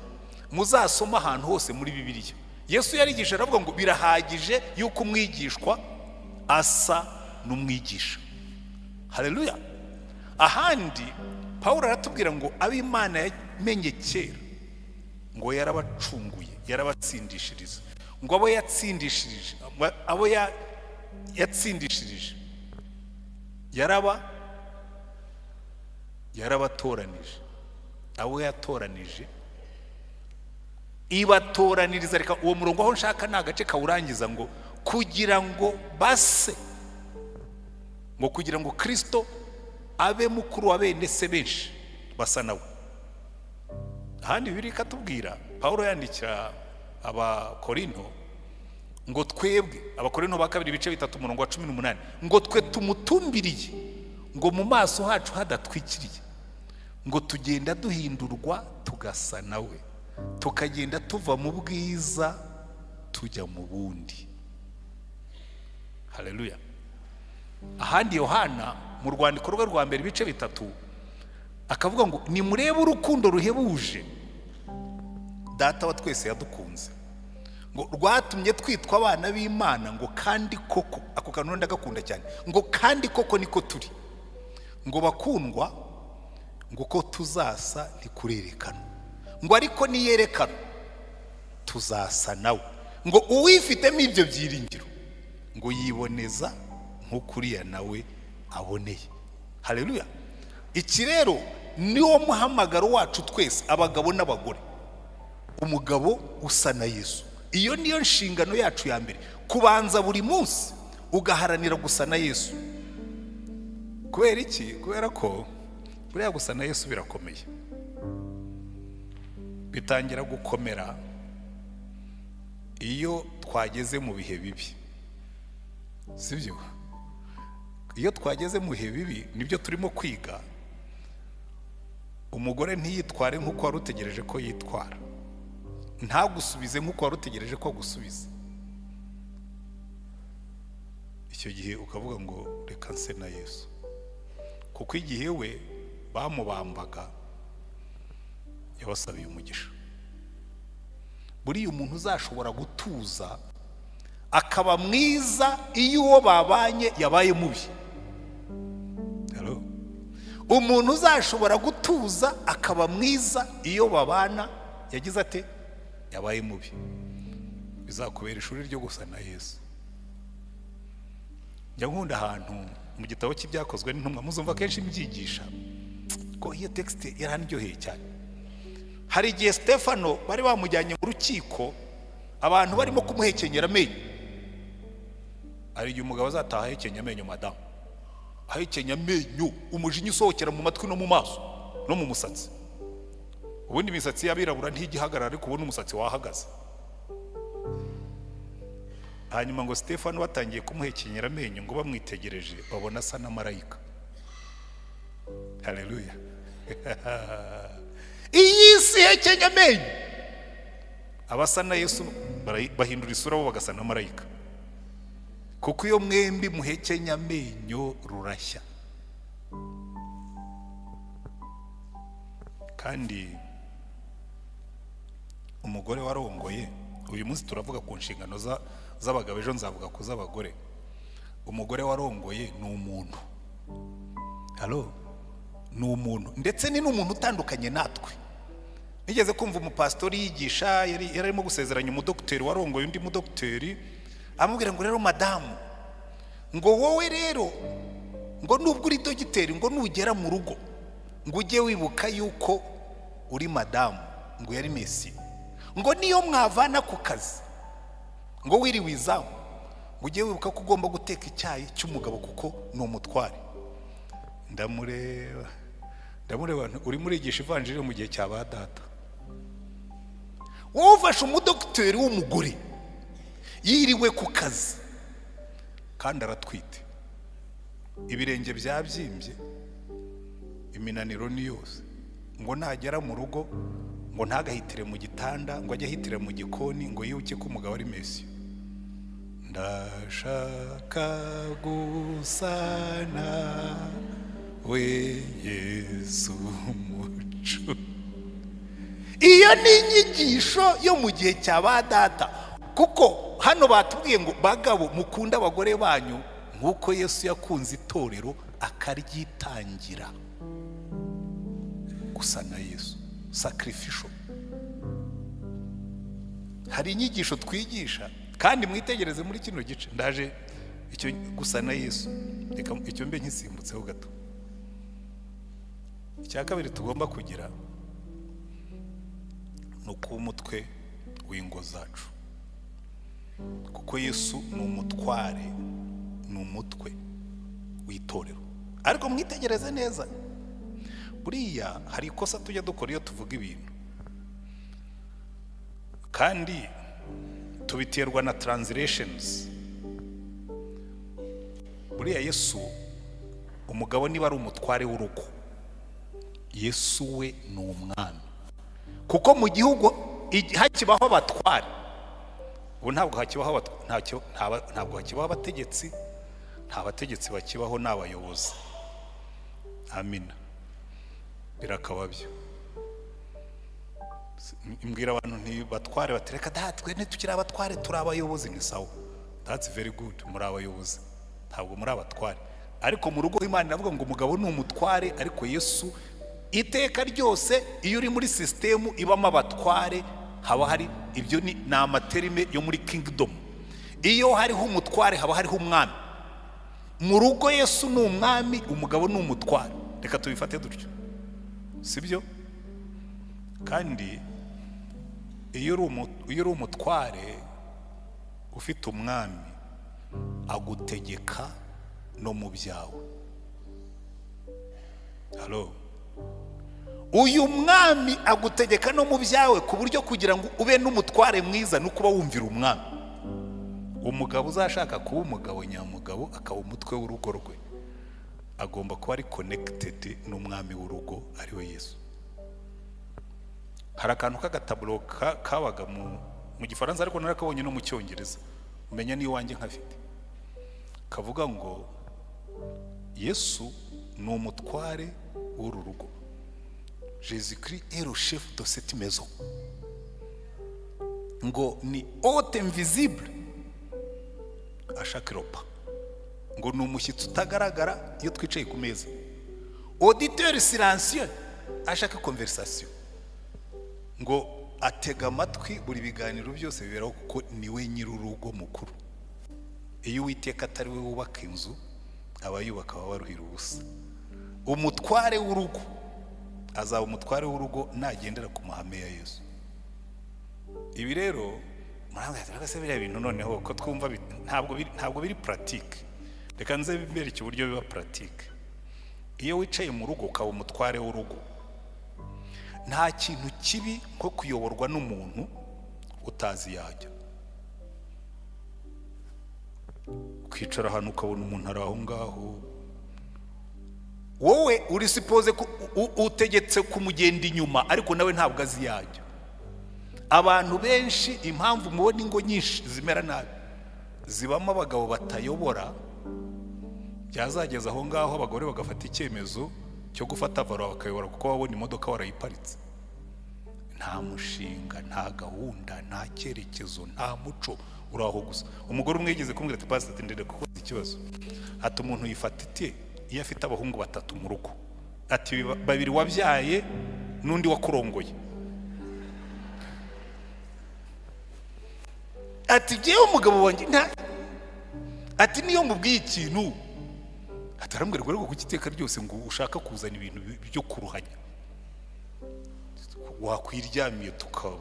Muzasoma ahantu hose muri Bibiliya, Yesu yarigishije aravuga ngo birahagije yuko umwigishwa asa n'umwigisha. Haleluya. Ahandi Pawulo aratubwira ngo ab'Imana yamenye kera ngo yarabacunguye, yarabatsindishiriza. Ngo abo yatsindishirije yarabatoranije. Abo yatoranije ibatoraniriza. Reka uwo murongo aho nshaka ni agace kawurangiza ngo kugira ngo base, ngo kugira ngo Kristo abe mukuru wa bene se benshi basa nawe. Ahandi Bibiliya ikatubwira, Pawulo yandikira Abakorinto ngo twebwe, Abakorinto ba 2:3:18, ngo twe tumutumbiriye ngo mu maso hacu hadatwikiriye, ngo tugenda duhindurwa tugasa nawe, tukagenda tuva mu bwiza tujya mu bundi. Haleluya. Ahandi Yohana mu rwandiko rwe rwa mbere 3 akavuga ngo nimurebe urukundo ruhebuje Data wa twese yadukunze, ngo rwatumye twitwa abana b'Imana, ngo kandi koko, ako kantu ndagakunda cyane, ngo kandi koko niko turi, ngo bakundwa, ngo ko tuzasa ntikurerekana, ngo ariko niyerekana tuzasa nawe, ngo uwifitemo ibyo byiringiro ngo yiboneza nk'ukuriya nawe aboneye. Haleluya. Iki rero niwo muhamagaro wacu twese, abagabo n'abagore. Umugabo usa na Yesu, iyo niyo nshingano yacu ya mbere, kubanza buri munsi ugaharanira gusa na Yesu. Kubera iki? Kubera ko buriya gusa na Yesu birakomeye. Bitangira gukomera iyo twageze mu bihe bibi, sibyo? Iyo twageze mu bihe bibi nibyo turimo kwiga. Umugore ntiyitware nk'uko wari utegereje ko yitwara, ntagusubize nk'uko wari utegereje ko agusubiza. Icyo gihe ukavuga ngo reka nse na Yesu, kuko igihe we bamubambaga yabasabiye umugisha. Buriya umuntu uzashobora gutuza akaba mwiza iyo uwo babanye yabaye mubi. Hello. Umuntu uzashobora gutuza akaba mwiza iyo babana yagize ate, yabaye mubi. Bizakubera ishuri ryo gusa na Yesu. Njya nkunda ahantu mu gitabo cy'ibyakozwe n'intumwa, muzumva kenshi mbyigisha ko iyo texte yarandyoheye cyane. Hari igihe Stefano bari bamujyanye mu rukiko, abantu barimo kumuhekenyera amenyo. Ari igihe umugabo azataha ahekenya amenyo, madamu ahekenya amenyo, umujinya usohokera mu matwi no mu maso no mu musatsi. Ubundi imisatsi y'abirabura ntigihagarara, ariko ubona umusatsi wahagaze. Hanyuma ngo Stefano batangiye kumuhekenyera amenyo, ngo bamwitegereje babona asa na marayika. Haleluya. Iyi si hekenya amenyo, abasa na Yesu bahindura isura bo bagasa na marayika, kuko iyo mwembi muhekenya amenyo rurashya. Kandi umugore warongoye, uyu munsi turavuga ku nshingano z'abagabo, ejo nzavuga ku z'abagore. Umugore warongoye ni umuntu. Halo, ni umuntu, ndetse ni n'umuntu utandukanye natwe. Nigeze kumva umupastori yigisha, yari arimo gusezeranya umudokiteri warongoye undi mudokiteri, amubwira ngo rero madamu, ngo wowe rero, ngo nubwo uri dogiteri, ngo nugera mu rugo ngo ujye wibuka yuko uri madamu, ngo yari Messi, ngo niyo mwavana ku kazi ngo wiriwe izamu, ngo ujye wibuka ko ugomba guteka icyayi cy'umugabo kuko ni umutware. Ndamureba uri murigisha ivanjiri mu gihe cya ba data. Wowe ufashe umudokiteri w'umugore yiriwe ku kazi kandi aratwite, ibirenge byabyimbye, iminaniro ni yose, ngo nagera mu rugo ngo ntagahitire mu gitanda, ngo ajye ahitire mu gikoni, ngo yibuke ko umugabo ari Messi. ndashaka gusana we Yesu mucu. Iyo ni inyigisho yo mu gihe cya ba data, kuko hano batubwiye ngo bagabo mukunda abagore banyu nk'uko Yesu yakunze itorero akaryitangira. Gusa na Yesu sacrificial. Hari inyigisho twigisha kandi mwitegereze muri kino gice, ndaje icyo gusa na Yesu, reka icyo mbe nkisimbutseho gato. Icya kabiri tugomba kugira no ku mutwe w'ingo zacu, kuko Yesu ni umutware, ni umutwe w'itorero. Ariko mwitegereze neza, buriya hari ikosa tujya dukora iyo tuvuga ibintu, kandi tubiterwa na translations. Buriya Yesu, umugabo niba ari umutware w'urugo, Yesu we ni umwami. Kuko mu gihugu hakibaho abatware, ubu ntabwo hakibaho abategetsi, nta bategetsi bakibaho, n'abayobozi. Amina, birakababyo. Imbwira abantu ntibatware batereka datwe ntitukiri abatware, turi abayobozi. Ni sawa, that's very good, muri abayobozi, ntabwo muri abatware. Ariko mu rugo Imana iravuga ngo umugabo ni umutware, ariko Yesu iteka ryose iyo uri muri system ibamo abatware haba hari ibyo ni amaterime yo muri kingdom. Iyo hariho umutware haba hariho umwami. Mu rugo Yesu ni umwami, umugabo ni umutware. Reka tubifate dutyo, sibyo? Kandi iyo uri umutware ufite umwami agutegeka no mu byawe. Hello, uyu mwami agutegeka no mu byawe ku buryo kugira ngo ube n'umutware mwiza no kuba wumvira umwami. Umugabo uzashaka kuba umugabo nyamugabo akaba umutwe w'urugo rwe, agomba kuba ari connected n'umwami w'urugo ari we Yesu. Hari akantu k'agataburo kabaga mu gifaransa, ariko narakabonye no mu cyongereza, umenya niyo wanjye nkafite, kavuga ngo Yesu ni umutware w'uru rugo. Jésus-Christ est le chef de cette maison. Ngo ni hôte invisible à chaque repas. Ngo ni umushyitsi utagaragara iyo twicaye ku meza. Auditeur silencieux à chaque conversation. Ngo atega amatwi buri biganiro byose biberaho, kuko niwe nyir'urugo mukuru. Iyo Uwiteka atari we wubaka inzu, abayubaka baba baruhira ubusa. Umutware w'urugo azaba umutware w'urugo nagendera ku mahame ya Yesu. Ibi rero murangwa se biriya bintu noneho ko twumva ntabwo biri pratique. Reka nze mbereke uburyo biba pratique. Iyo wicaye mu rugo ukaba umutware w'urugo, nta kintu kibi nko kuyoborwa n'umuntu utazi yajya. Kwicara ahantu ukabona umuntu ari aho ngaho, wowe uri suppose utegetse kumugenda inyuma, ariko nawe ntabwo azi yajya. Abantu benshi impamvu mubona ingo nyinshi zimera nabi, zibamo abagabo batayobora. Byazageza aho ngaho abagore bagafata icyemezo cyo gufata varo bakayobora, kuko babona imodoka warayiparitse. Nta mushinga, nta gahunda, nta cyerekezo, nta muco, uraho gusa. Umugore umwe yigeze kumbwira ati pastor, ndende kuko ikibazo, ati umuntu yifata ite iyo afite abahungu batatu mu rugo? Ati babiri wabyaye n'undi wakurongoye. Ati jewe umugabo wanjye ati niyo mubwiye ikintu atarambwira ngo ku kiteka ryose ngo ushaka kuzana ibintu byo kuruhanya, wakwiryamiye tukaba.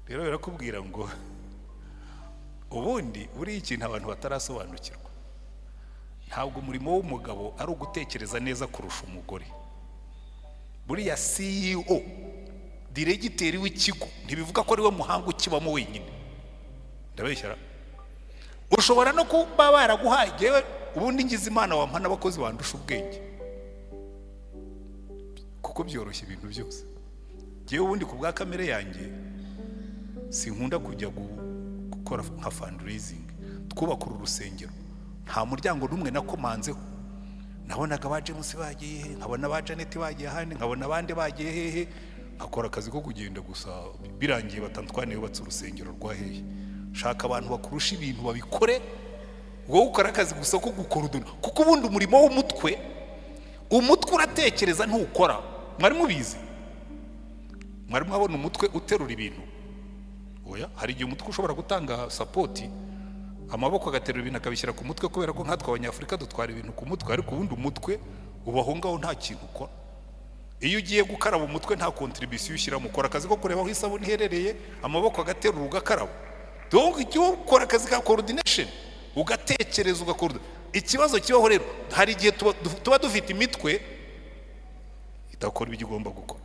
Rero birakubwira ngo ubundi buri ikintu abantu batarasobanukirwa, ntabwo umurimo w'umugabo ari ugutekereza neza kurusha umugore. Buriya CEO, diregiteri w'ikigo, ntibivuga ko ari we muhanga ukibamo wenyine. Ndabeshyara. Ushobora no kuba baraguhaye, jewe ubundi ngize Imana wampa n'abakozi bandusha ubwenge, kuko byoroshye ibintu byose. Jewe ubundi ku bwa kamere yanjye sinkunda kujya gukora nka fundraising, twubaka uru rusengero, nta muryango n'umwe nakomanzeho. Nabonaga ba James bagiye he, nkabona ba Janet bagiye ahandi, nkabona abandi bagiye hehe, akora akazi ko kugenda gusa. Birangiye batantwane yubatse urusengero rwa hehe. Shaka abantu bakurusha ibintu babikore, wowe ukora akazi gusa ko gukorodona. Kuko ubundi umurimo w'umutwe, umutwe uratekereza ntukora. Mwari mubizi? Mwari mwabona umutwe uterura ibintu? Oya, hari igihe umutwe ushobora gutanga support, amaboko agaterura ibintu akabishyira ku mutwe, kubera ko nkatwe abanyafurika dutwara ibintu ku mutwe, ariko ubundi umutwe ubaho ngaho nta kintu ukora. Iyo ugiye gukaraba umutwe nta contribution ushyira, mukora akazi ko kureba aho isabune iherereye, amaboko agaterura ugakaraba. Donc icyo ukora akazi ka coordination, ugatekereza ugakora. Ikibazo kibaho rero, hari igihe tuba dufite imitwe idakora ibyo igomba gukora.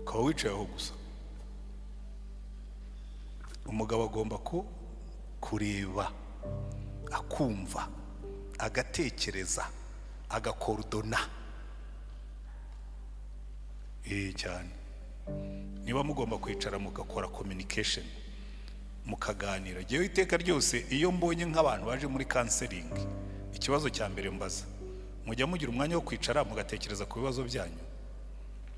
Ukaba wicaye aho gusa. Umugabo agomba kureba, akumva, agatekereza, agakorodona. Cyane. Niba mugomba kwicara mugakora communication, mukaganira. Jewe iteka ryose iyo mbonye nk'abantu baje muri counseling, ikibazo cya mbere mbaza, mujya mugira umwanya wo kwicara mugatekereza ku bibazo byanyu?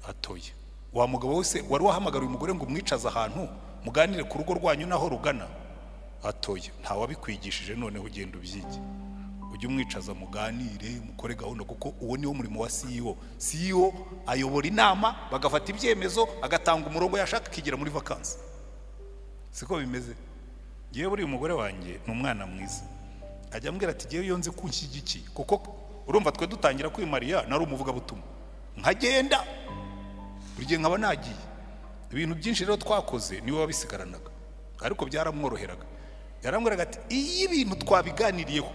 Atoye. Wa mugabo wese wari wahamagara uyu mugore ngo umwicaze ahantu muganire ku rugo rwanyu naho rugana? Atoye. Nta wabikwigishije, noneho ugenda ubyige. Ujye umwicaza muganire, mukore gahunda, kuko uwo niwo murimo wa CEO. CEO ayobora inama, bagafata ibyemezo, agatanga umurongo yashaka kigira muri vacances. Siko bimeze. Giye buri umugore wanjye ni umwana mwiza. Ajya ambwira ati giye yonze kunshyigiki, kuko urumva twe dutangira kwimariya nari umuvuga butumwa. Nkagenda buri gihe nkaba nagiye. Ibintu byinshi rero twakoze niwe wabisigaranaga, ariko byaramworoheraga. Yarambwiraga ati iyi bintu twabiganiriyeho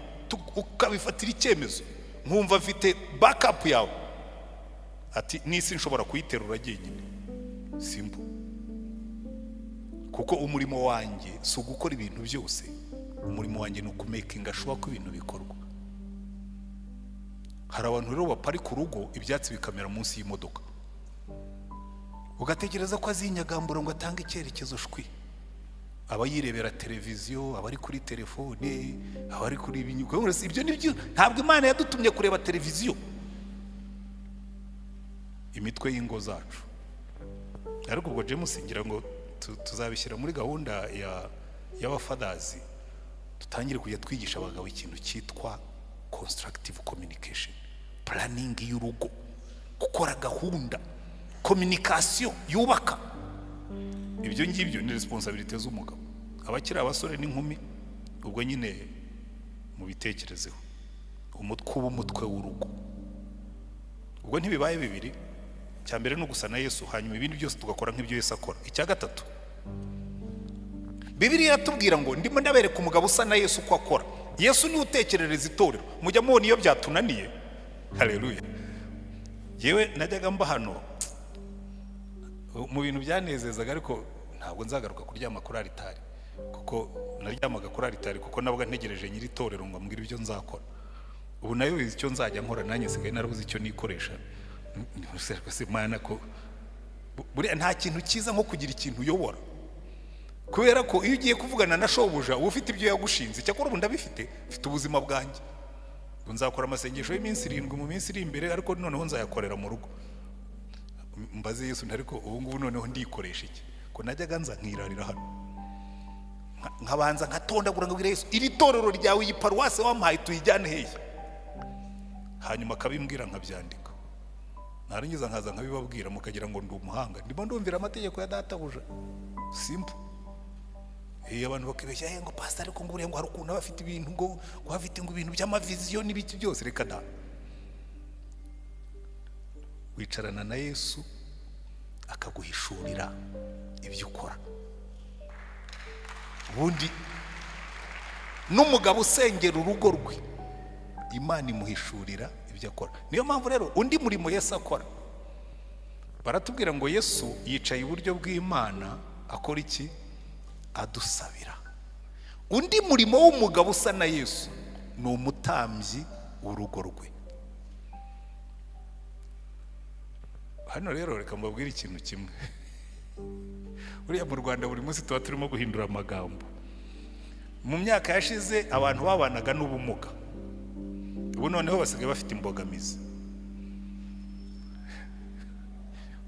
ukabifatira icyemezo, nkumva mfite backup yawe, ati nisi nshobora kuyiterura jyenyine. Simple. Kuko umurimo wanjye si ugukora ibintu byose, umurimo wanjye ni ukumakinga sure ko ibintu bikorwa. Hari abantu rero bapari ku rugo ibyatsi bikamera munsi y'imodoka, ugatekereza ko azinyagambura ngo atange icyerekezo shwi. Aba yirebera televiziyo, abari kuri telefone, abari kuri ibinyuko. Ibyo nibyo, ntabwo Imana yadutumye kureba televiziyo. Imitwe y'ingo zacu. Ariko ubwo James ngira ngo tuzabishyira muri gahunda y'abafadazi, tutangire kujya twigisha abagabo ikintu cyitwa constructive communication, planning y'urugo, gukora gahunda, communication yubaka. Ibyo ngibyo ni responsibility z'umugabo. Abakiri abasore n'inkumi, ubwo nyine mubitekerezeho. Umutwe w'urugo, ubwo ntibibaye bibiri. Cya mbere no gusa na Yesu, hanyuma ibindi byose tugakora nk'ibyo Yesu akora. Icya gatatu, Bibiliya yatubwira ngo ndimo ndabereka umugabo usa na Yesu uko akora. Yesu niwe utekerereza itorero. Mujya mubona iyo byatunaniye. Haleluya. Yewe najyaga mba hano mu bintu byanezezaga, ariko ntabwo nzagaruka kuryama kuri aritari, kuko naryamaga kuri aritari kuko nabwo ntegereje nyiri itorero ngo ambwire ibyo nzakora. Ubu nayo icyo nzajya nkora nanjye sigaye narabuze icyo nikoresha. Ni Imana ko buri nta kintu cyiza nko kugira ikintu uyobora, kubera ko iyo ugiye kuvugana na shobuja uba ufite ibyo yagushinze. Cyakora ubu ndabifite, mfite ubuzima bwanjye. Nzakora amasengesho y'iminsi 7 mu minsi iri imbere, ariko noneho nzayakorera mu rugo. Mbaze Yesu ntariko ubu ngubu noneho ndikoresha iki? Ko najyaga nza nkirarira hano, nkabanza nkatondagura ngabwira Yesu, iri torero ryawe iyi paruwase wampaye tuyijyane hehe? Hanyuma akabimbwira nkabyandika. Narangiza nkaza nkabibabwira, mukagira ngo ndi umuhanga, ndimo ndumvira amategeko ya databuja. Simple. Abantu bakibeshya ngo pastor ariko nguriye ngo hari ukuntu abafite ibintu ngo bafite ngo ibintu by'amaviziyo n'ibiki byose. Reka da, wicarana na Yesu akaguhishurira ibyo ukora. Ubundi n'umugabo usengera urugo rwe, Imana imuhishurira ibyo akora. Niyo mpamvu rero undi murimo Yesu akora, baratubwira ngo Yesu yicaye iburyo bw'Imana akora iki? Adusabira. Undi murimo w'umugabo usa na Yesu ni umutambyi w'urugo rwe. Hano rero reka mbabwire ikintu kimwe. Uriya mu Rwanda buri munsi tuba turimo guhindura amagambo. Mu myaka yashize abantu babanaga n'ubumuga, ubu noneho basigaye bafite imbogamizi.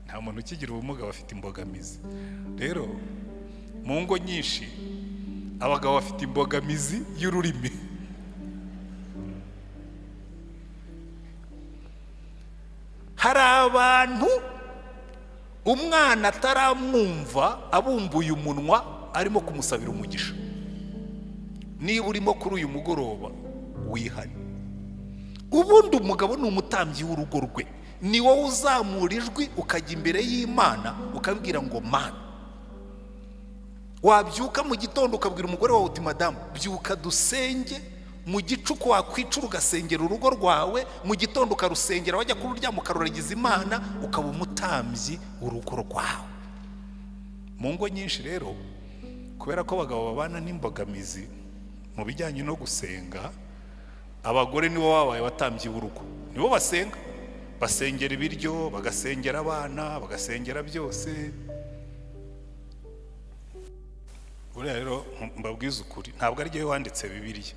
Nta muntu ukigira ubumuga bafite imbogamizi. Rero mu ngo nyinshi abagabo bafite imbogamizi y'ururimi. Hari abantu umwana ataramwumva abumbuye umunwa arimo kumusabira umugisha. Niba urimo kuri uyu mugoroba wihane. Ubundi umugabo ni umutambyi w'urugo rwe, ni wowe uzamura ijwi ukajya imbere y'Imana ukabwira ngo Mana. Wabyuka mu gitondo ukabwira umugore wawe uti madamu byuka dusenge, mu gicuku wakwicura ugasengera urugo rwawe, mu gitondo ukarusengera, wajya kururyama ukaruragiza Imana, ukaba umutambyi w'urugo rwawe. Mu ngo nyinshi rero kubera ko abagabo babana n'imbogamizi mu bijyanye no gusenga, abagore nibo babaye abatambyi b'urugo, nibo basenga, basengera ibiryo, bagasengera abana, bagasengera byose. Buriya rero mbabwiza ukuri, ntabwo ari jyewe wanditse Bibiliya.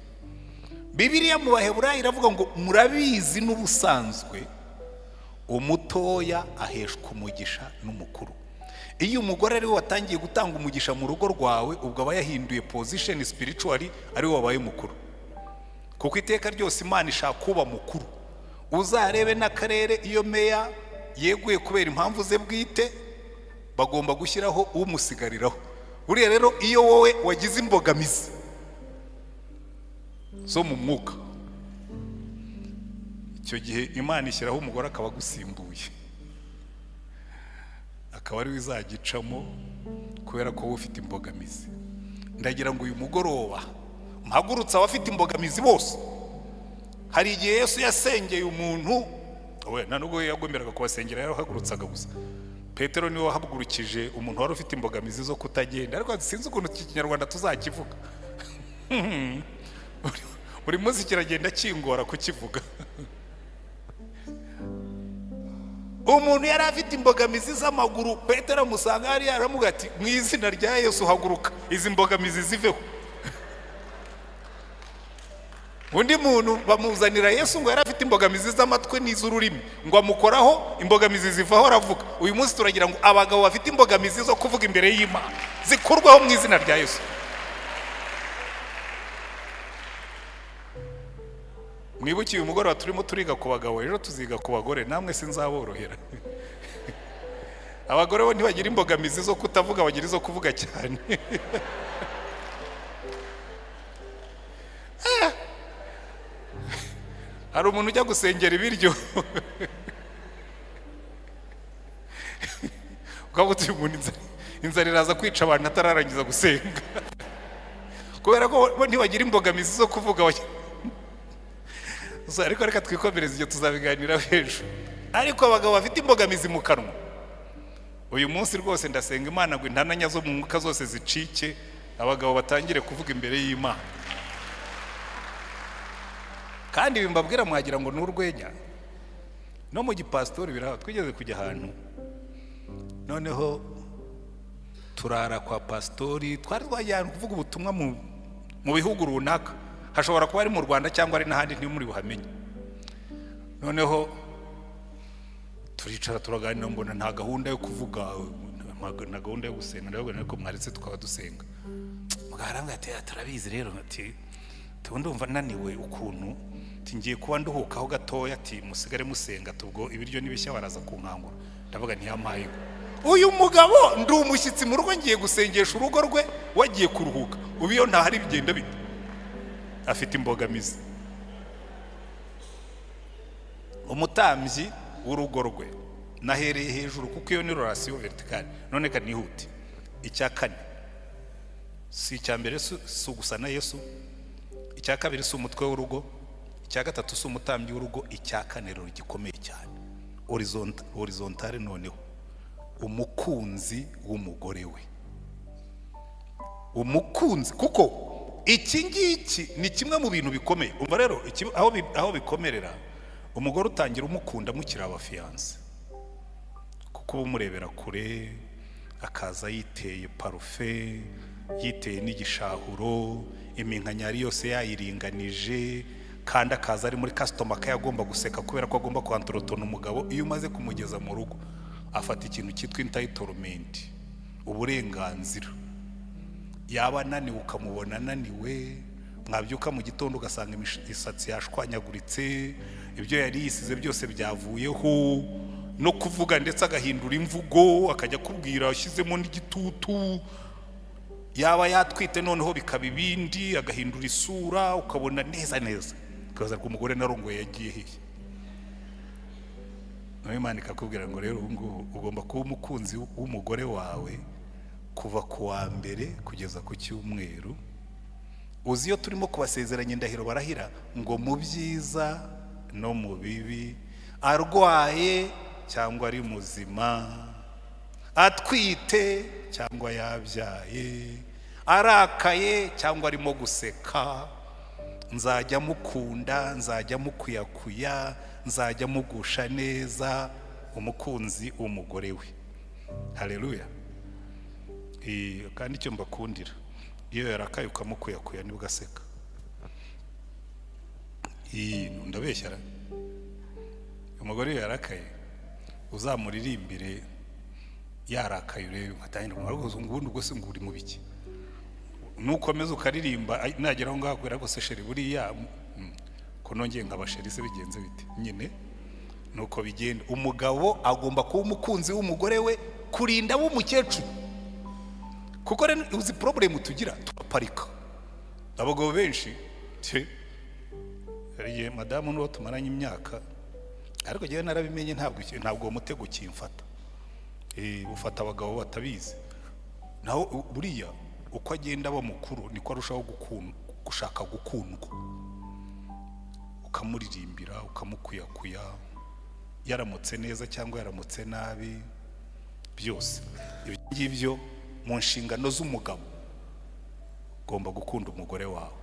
Bibiliya mu Baheburayo iravuga ngo murabizi n'ubusanzwe umutoya aheshwa umugisha n'umukuru. Iyo umugore ari we watangiye gutanga umugisha mu rugo rwawe, ubwo aba yahinduye position spiritually, ari we wabaye mukuru. Kuko iteka ryose Imana ishaka kuba mukuru. Uzarebe n'akarere iyo meya yeguye kubera impamvu ze bwite, bagomba gushyiraho umusigariraho. Buriya rero iyo wowe wagize imbogamizi zo mu mwuka, icyo gihe Imana ishyiraho umugore akaba agusimbuye, akaba ari we izagicamo kubera ko wowe ufite imbogamizi. Ndagira ngo uyu mugoroba mpagurutse abafite imbogamizi bose. Hari igihe Yesu yasengeye umuntu, na nubwo yagomeraga kubasengera yarahagurutsaga gusa. Petero niwe wahagurukije umuntu wari ufite imbogamizi zo kutagenda, ariko sinzi ukuntu Kinyarwanda tuzakivuga. Buri munsi kiragenda kingora kukivuga. Umuntu yari afite imbogamizi z'amaguru, Petero amusanga hari aramuga ati mu izina rya Yesu haguruka, izi mbogamizi ziveho. Undi muntu bamuzanira Yesu ngo yari afite imbogamizi z'amatwi n'iz'ururimi, ngo amukoraho imbogamizi zivaho aravuga. Uyu munsi turagira ngo abagabo bafite imbogamizi zo kuvuga imbere y'Imana zikurwaho mu izina rya Yesu. Mwibukiye umugoroba turimo turiga ku bagabo, rero tuziga ku bagore, namwe sinzaborohera. Abagore bo ntibagira imbogamizi zo kutavuga, bagira izo kuvuga cyane. Hari umuntu ujya gusengera ibiryo ukavuga uyu muntu inzara iraza kwica abantu atararangiza gusenga, kubera ko bo ntibagira imbogamizi zo kuvuga. Ariko reka twikomereze, ibyo tuzabiganira hejuru. Ariko abagabo bafite imbogamizi mu kanwa, uyu munsi rwose ndasenga Imana ngo intananya zo mu mwuka zose zicike, abagabo batangire kuvuga imbere y'Imana. Kandi bimbabwira mwagira ngo n'urwenya. No mu gipastori biraho, twigeze kujya ahantu, noneho turara kwa pastori, twari twajyana kuvuga ubutumwa mu bihugu runaka, hashobora kuba ari mu Rwanda cyangwa ari n'ahandi ntimuri buhamenye. Noneho turicara turaganira, mbona nta gahunda yo kuvuga, nta gahunda yo gusenga, ndababwira ariko mwaretse tukaba dusenga. Mugaranga ati turabizi rero, ati ndumva naniwe ukuntu, ngiye kuba nduhukaho gatoya, ati musigare musenga, tubwo ibiryo n'ibishya baraza kunkangura. Ndavuga ntiyampaye. Uyu mugabo ndi umushyitsi mu rugo, ngiye gusengesha urugo rwe, wagiye kuruhuka. Ubu iyo ntahari bigenda bite? Afite imbogamizi. Umutambyi w'urugo rwe, nahereye hejuru kuko iyo ni relation verticale. None ka nihute. Icya kane, si icya mbere si gusa na Yesu, icya kabiri si umutwe w'urugo, icya gatatu si umutambyi w'urugo, icya kane rero gikomeye cyane, horizontale, noneho umukunzi w'umugore we. Umukunzi, kuko iki ngiki ni kimwe mu bintu bikomeye. Umva rero aho bikomerera, umugore utangira umukunda mukiri abafiyanse, kuko umurebera kure, akaza yiteye parufe, yiteye n'igishahuro, iminkanyari yose yayiringanije, kandi akaza ari muri customer care agomba guseka kubera ko agomba kwantorotona umugabo. Iyo umaze kumugeza mu rugo afata ikintu cyitwa entitlement, uburenganzira. Yaba ananiwe ukamubona ananiwe, mwabyuka mu gitondo ugasanga imisatsi yashwanyaguritse, ibyo yari yisize byose byavuyeho, no kuvuga ndetse agahindura imvugo, akajya kubwira ashyizemo n'igitutu. Yaba yatwite noneho bikaba ibindi, agahindura isura, ukabona neza neza ukabaza ko umugore narongoye yagiye hehe. Nawe Imana ikakubwira ngo rero ugomba kuba umukunzi w'umugore wawe kuva ku wa mbere kugeza ku cyumweru. Uzi iyo turimo kubasezeranya indahiro barahira ngo mu byiza no mu bibi, arwaye cyangwa ari muzima, atwite cyangwa yabyaye, arakaye cyangwa arimo guseka, nzajya mukunda, nzajya mukuyakuya, nzajya mugusha neza, umukunzi w'umugore we. Haleluya. Kandi icyo mbakundira, iyo yarakaye ukamukuyakuya nibwo aseka. Ndabeshyara. Umugore iyo yarakaye uzamuririmbire yarakaye urebe atangira kumaraguza ngubundi ubwo se nguri mu biki. Nukomeza ukaririmba nagera aho ngaho kwera ko se sheri buriya ko nongeye nkabasheri se bigenze bite. Nyine nuko bigenda. Umugabo agomba kuba umukunzi w'umugore we kurinda w'umukecuru. Kuko rero uzi problem tugira tuparika. Abagabo benshi ariye madamu no tumaranye imyaka, ariko gihe narabimenye ntabwo umutego kimfata. Ufata abagabo batabizi. Naho buriya uko agenda aba mukuru niko arushaho gushaka gukundwa. Ukamuririmbira, ukamukuyakuya, yaramutse neza cyangwa yaramutse nabi, byose ibyo ngibyo mu nshingano z'umugabo. Ugomba gukunda umugore wawe,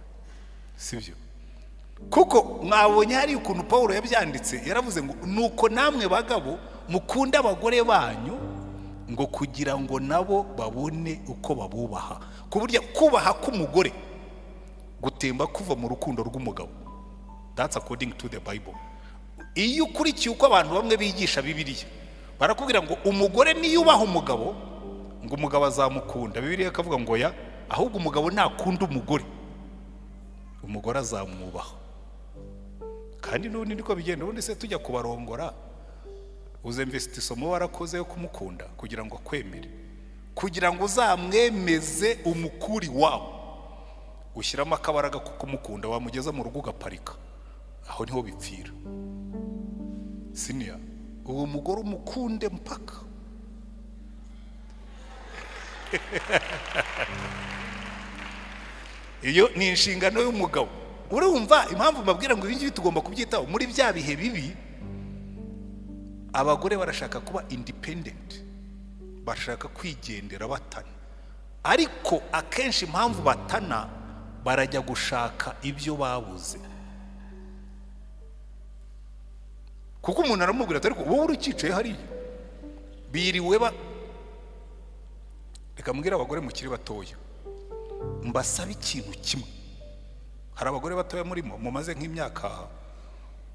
sibyo? Kuko mwabonye hari ukuntu Paulo yabyanditse, yaravuze ngo nuko namwe bagabo mukunda abagore banyu ngo kugira ngo nabo babone uko babubaha. Kuburya kubaha k'umugore gutemba kuva mu rukundo rw'umugabo. That's according to the Bible. Iyo ukurikiye uko abantu bamwe bigisha Bibiliya, barakubwira ngo umugore niyubaha umugabo ngo umugabo azamukunda. Bibiliya ikavuga ngo ya, ahubwo umugabo nakunda umugore, umugore azamwubaha. Kandi n'ubundi niko bigenda. Ubundi se tujya kubarongora uze investisomo warakoze yo kumukunda kugira ngo akwemere, kugira ngo uzamwemeze umukuri wawe, ushyiramo akabaraga ko kumukunda, wamugeza mu rugo ugaparika. Aho niho bipfira. Sinia uwo mugore umukunde mpaka. Iyo ni inshingano y'umugabo. Urumva impamvu mbabwira ngo ibingibi tugomba kubyitaho muri bya bihe bibi. Abagore barashaka kuba independent, bashaka kwigendera batana, ariko akenshi impamvu batana barajya gushaka ibyo babuze. Kuko umuntu aramubwira ati ariko wowe urukicaye hariya biriwe reka mbwira abagore mukiri batoya mbasaba ikintu kimwe. Hari abagore batoya murimo mumaze nk'imyaka,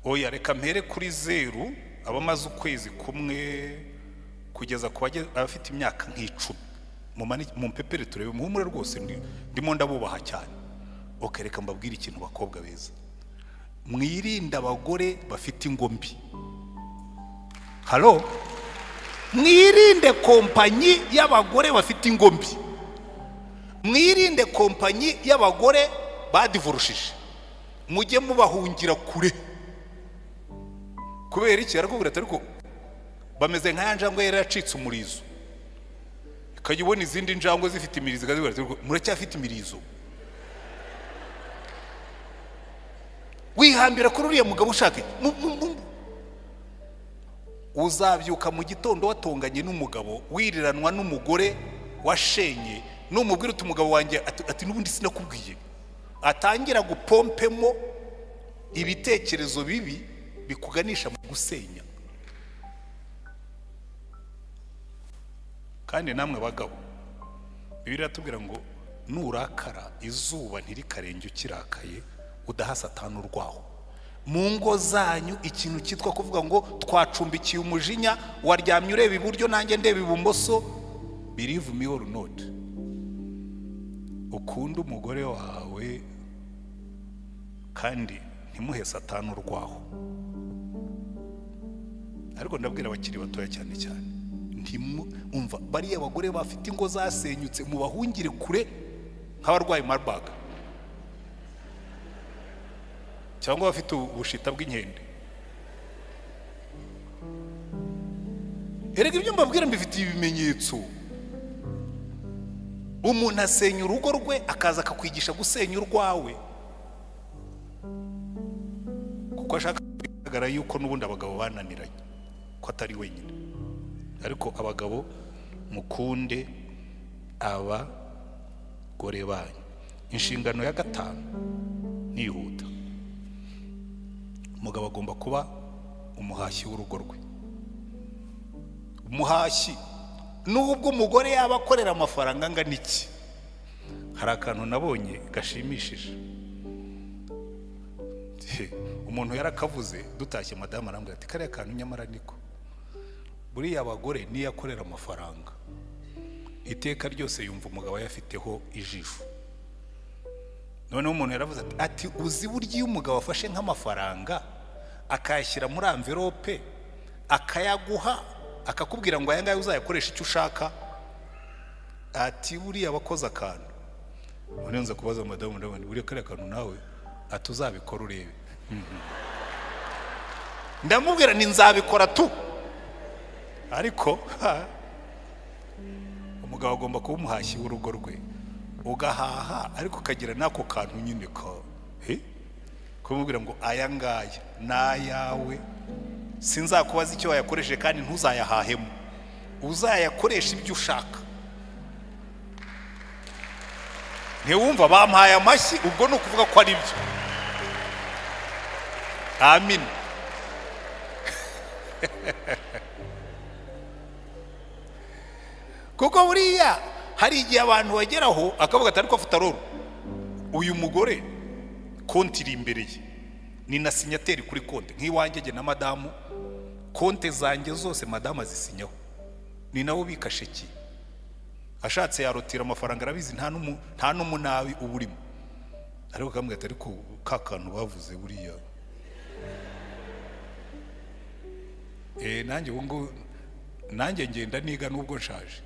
oya reka mpere kuri 0 abamaze ukwezi kumwe kugeza ku abafite imyaka nk'icumi, mu mpepere turebe muhumure rwose ndimo ndabubaha cyane. Reka mbabwire ikintu bakobwa beza, mwirinde abagore bafite ingombi. Halo, mwirinde kompanyi y'abagore bafite ingombi, mwirinde kompanyi y'abagore badivurushije, mujye mubahungira kure. Kubera iki? Arakubwira ati ariko bameze nka njangwe yaracitse umurizo, ikajya ubona izindi njangwe zifite imirizo, ikazibwira ati muracyafite imirizo. Wihambira kuri uriya mugabo ushaka, uzabyuka mu gitondo watonganye n'umugabo, wiriranwa n'umugore washenye, n'umubwira uti umugabo wanjye ati n'ubundi sinakubwiye, atangira gupompemo ibitekerezo bibi bikuganisha mu gusenya. kandi namwe bagabo, Bibiliya iratubwira ngo nurakara izuba ntirikarenga ukirakaye udaha Satani urwaho. Mu ngo zanyu ikintu cyitwa kuvuga ngo twacumbikiye umujinya, waryamye ureba iburyo nanjye ndeba ibumoso, believe me or not, ukunda umugore wawe kandi ntimuhe Satani urwaho. Ariko ndabwira abakiri batoya cyane cyane, umva bariya abagore bafite ingo zasenyutse mubahungire kure nk'abarwayi Marburg cyangwa bafite ubushita bw'inkende. Erega ibyo mbabwira mbifitiye ibimenyetso. Umuntu asenya urugo rwe akaza akakwigisha gusenya urwawe kuko ashaka kugaragara yuko n'ubundi abagabo bananiranye, ko atari wenyine. Ariko abagabo mukunde abagore banyu. Inshingano ya 5 nihuta. Umugabo agomba kuba umuhashyi w'urugo rwe. Umuhashyi nubwo umugore yaba akorera amafaranga angana iki, hari akantu nabonye gashimishije. Umuntu yarakavuze dutashye, madamu arambwira ati kariya kantu nyamara niko buriya abagore niyo akorera amafaranga iteka ryose yumva umugabo yafiteho ijisho. Noneho umuntu yaravuze ati uzi burya iyo umugabo afashe nk'amafaranga akayashyira muri envelope akayaguha akakubwira ngo aya ngaya uzayakoresha icyo ushaka, ati buriya abakoze akantu. None nza kubaza madamu ndabona buriya kariya kantu nawe ati uzabikora urebe. Ndamubwira ni nzabikora tu. Ariko umugabo agomba kuba umuhashyi w'urugo rwe, ugahaha ariko ukagira nako kantu nyine kumubwira ngo aya ngaya n'ayawe, sinzakubaza icyo wayakoresheje kandi ntuzayahahemo, uzayakoresha ibyo ushaka. Ntiwumva bampaye amashyi, ubwo ni ukuvuga ko ari byo. Amin. Kuko buriya hari igihe abantu bageraho akavuga ati ariko afite roro, uyu mugore konti iri imbere ye, ni na sinyateri kuri konti nk'iwanjye na madamu, konti zanjye zose madamu azisinyaho, ni nawe ubika sheki, ashatse yarotira amafaranga arabizi, nta n'umunabi uburimo. Ariko kamwe ati ariko ka kantu bavuze buriya nanjye ubungu nanjye ngenda niga nubwo nshaje,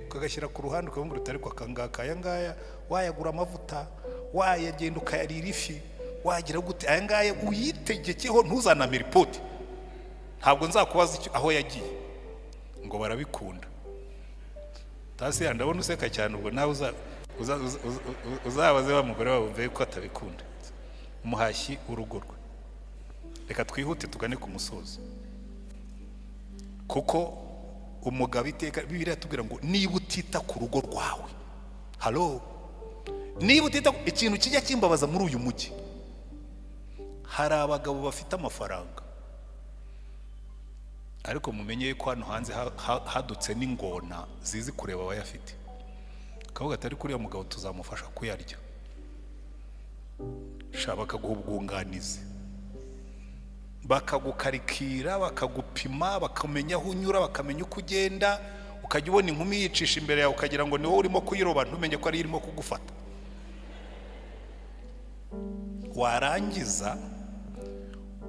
ukagashyira ku ruhande ukavuga uti ariko akangaka aya ngaya wayagura amavuta, wayagenda ukayarira ifi, wagira gute aya ngaya uyitegekeho ntuzanamira ipoti, ntabwo nzakubaza aho yagiye, ngo barabikunda. Tasi ndabona useka cyane, ubwo nawe uzabaze wa mugore wawe umve ko atabikunda. Umuhashyi w'urugo rwe. Reka twihute tugane ku musozo, kuko umugabo iteka Bibiliya iratubwira ngo niba utita ku rugo rwawe, niba utita, ikintu kijya kimbabaza muri uyu mujyi, hari abagabo bafite amafaranga ariko mumenye ko hano hanze hadutse n'ingona zizi kureba abayafite. Kavuga ati ariko uriya mugabo tuzamufasha kuyarya, bakaguha ubwunganizi, bakagukarikira, bakagupima, bakamenya aho unyura, bakamenya uko ugenda, ukajya ubona inkumi yicisha imbere yawe ukagira ngo ni wowe urimo kuyiroba, ntumenye ko ari irimo kugufata. Warangiza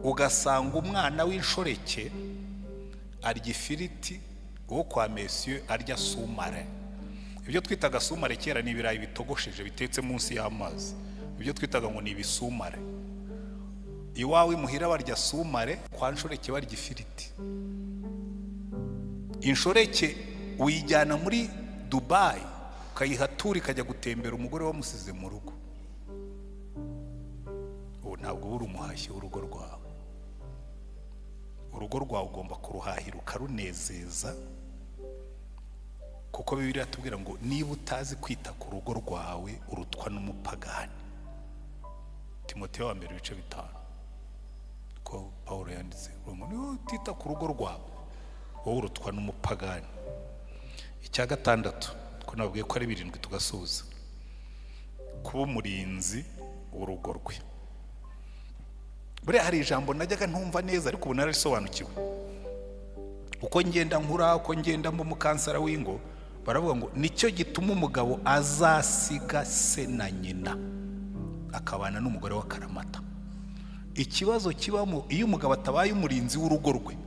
ugasanga umwana w'inshoreke arya ifiriti, uwo kwa Monsieur arya sumare. Ibyo twitaga sumare kera ni ibirayi bitogosheje bitetse munsi y'amazi, ibyo twitaga ngo ni ibisumare. Iwawe muhira barya sumare, kwa nshoreke barya ifiriti. Inshoreke uyijyana muri Dubai ukayihatura ikajya gutembera umugore wamusize mu rugo. Ubu ntabwo uri umuhashyi w'urugo rwawe. Urugo rwawe ugomba kuruhahira ukarunezeza, kuko Bibiliya iratubwira ngo niba utazi kwita ku rugo rwawe urutwa n'umupagani. Timoteyo 1:5 ko Paulo yanditse ngo niba utita ku rugo rwawe wowe urutwa n'umupagani. icya gatandatu ko nabwiye ko ari 7 tugasubiza, kuba umurinzi w'urugo rwe. Buriya hari ijambo najyaga ntumva neza ariko ubu nararisobanukiwe. Uko ngenda nkura, uko ngenda mu mukansara w'ingo, baravuga ngo nicyo gituma umugabo azasiga se na nyina akabana n'umugore wa karamata. Ikibazo kibamo iyo umugabo atabaye umurinzi w'urugo rwe,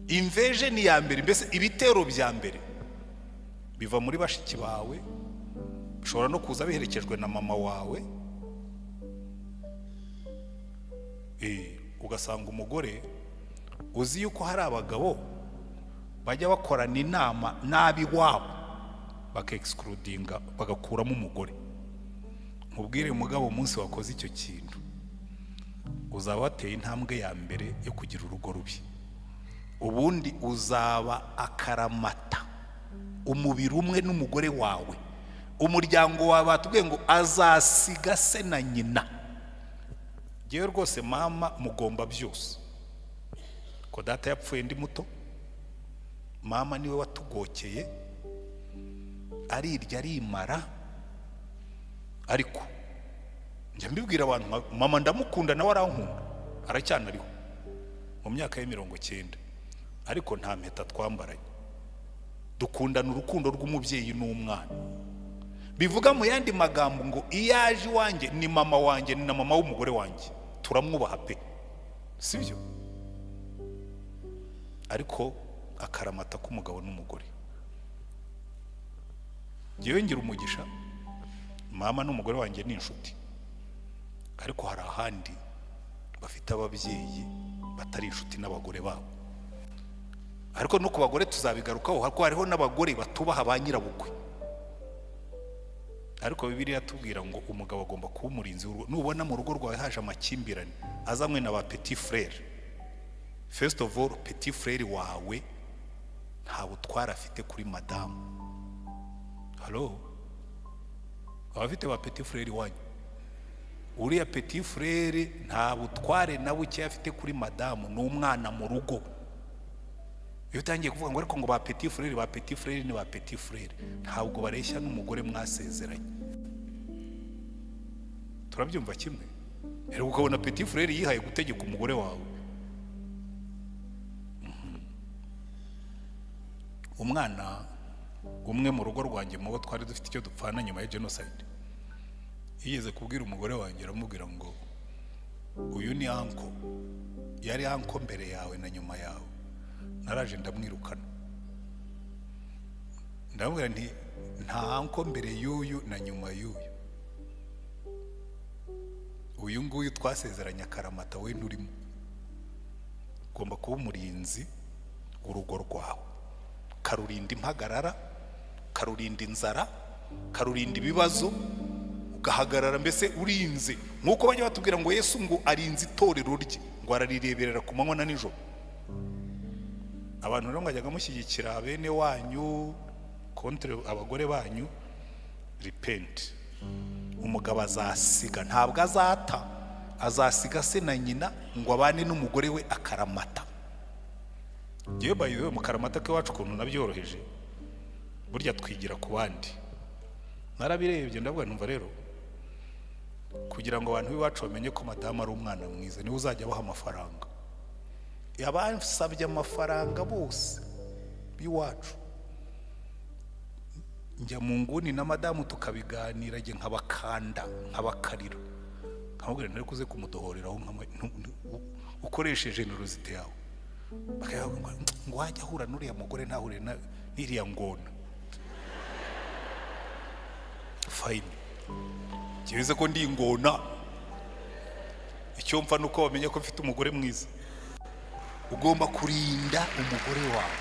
invasion ya mbere, mbese ibitero bya mbere biva muri bashiki bawe, bishobora no kuza biherekejwe na mama wawe. Ugasanga umugore uzi yuko hari abagabo bajya bakorana inama nabi wabo baka-excludinga, bagakuramo umugore. Mubwire umugabo umunsi wakoze icyo kintu uzaba wateye intambwe ya mbere yo kugira urugo rubi. Ubundi uzaba akaramata, umubiri umwe n'umugore wawe. Umuryango wawe batubwiye ngo azasiga se na nyina. Jewe rwose mama mugomba byose, ko data yapfuye ndi muto, mama niwe watugokeye arirya arimara. Ariko njya mbibwira abantu, mama ndamukunda nawe arankunda, aracyanariho mu myaka ya 90, ariko nta mpeta twambaranye. Dukundana urukundo rw'umubyeyi n'umwana. Bivuga mu yandi magambo ngo iyaje wanjye ni mama wanjye, ni na mama w'umugore wanjye, turamwubaha pe, sibyo? Ariko akaramata k'umugabo n'umugore, jewe ngira umugisha, mama n'umugore wanjye ni inshuti. Ariko hari ahandi bafite ababyeyi batari inshuti n'abagore babo. Ariko no ku bagore tuzabigarukaho, hariko hariho n'abagore batubaha ba nyirabukwe. Ariko Bibiliya tubwira ngo umugabo agomba kuba umurinzi w'urugo. Nubona mu rugo rwawe haje amakimbirane azamwe na ba petit frère, first of all petit frère wawe nta butwara afite kuri madamu. Hello, abafite ba petit frère wanyu, uriya petit frère nta butware na buke afite kuri madamu, n'umwana mu rugo. Iyo utangiye kuvuga ngo ariko ngo ba petit frère ni ba petit frère, ntabwo bareshya n'umugore mwasezeranye. Turabyumva kimwe? Rero ukabona petit frère yihaye gutegeka umugore wawe. Umwana umwe mu rugo rwanjye mu bo twari dufite icyo dupfana nyuma ya genocide, yigeze kubwira umugore wanjye, aramubwira ngo uyu ni anko, yari anko mbere yawe na nyuma yawe, naraje ndamwirukana. Ndamubwira nti nta anko mbere y'uyu na nyuma y'uyu, uyu nguyu twasezeranye akaramata, we nturimo. Ugomba kuba umurinzi w'urugo rwawe, karurinda impagarara, karurinda inzara, karurinda ibibazo, ugahagarara mbese urinze. Nkuko bajya batubwira ngo Yesu ngo arinze itorero rye, ngo ararireberera ku manywa na nijoro. Abantu rero mwajyaga mushyigikira bene wanyu contre abagore banyu, repent. Umugabo azasiga, ntabwo azata, azasiga se na nyina ngo abane n'umugore we akaramata. Jewe bayiwe mu karamata ke wacu ukuntu nabyoroheje, burya twigira ku bandi. Narabirebye ndavuga numva rero kugira ngo abantu b'iwacu bamenye ko madamu ari umwana mwiza, niwe uzajya abaha amafaranga. Yabansabye amafaranga bose b'iwacu, njya mu nguni na madamu tukabiganira, nge nkabakanda nkabakarira, nkamubwira nari kuze kumudohoreraho ukoreshe generosity yawe. Bakavuga ngo wajya ahura n'uriya mugore ntahure n'iriya ngona. Fine, kibize ko ndi ingona, icyo mfa nuko bamenye ko mfite umugore mwiza. Ugomba kurinda umugore wawe,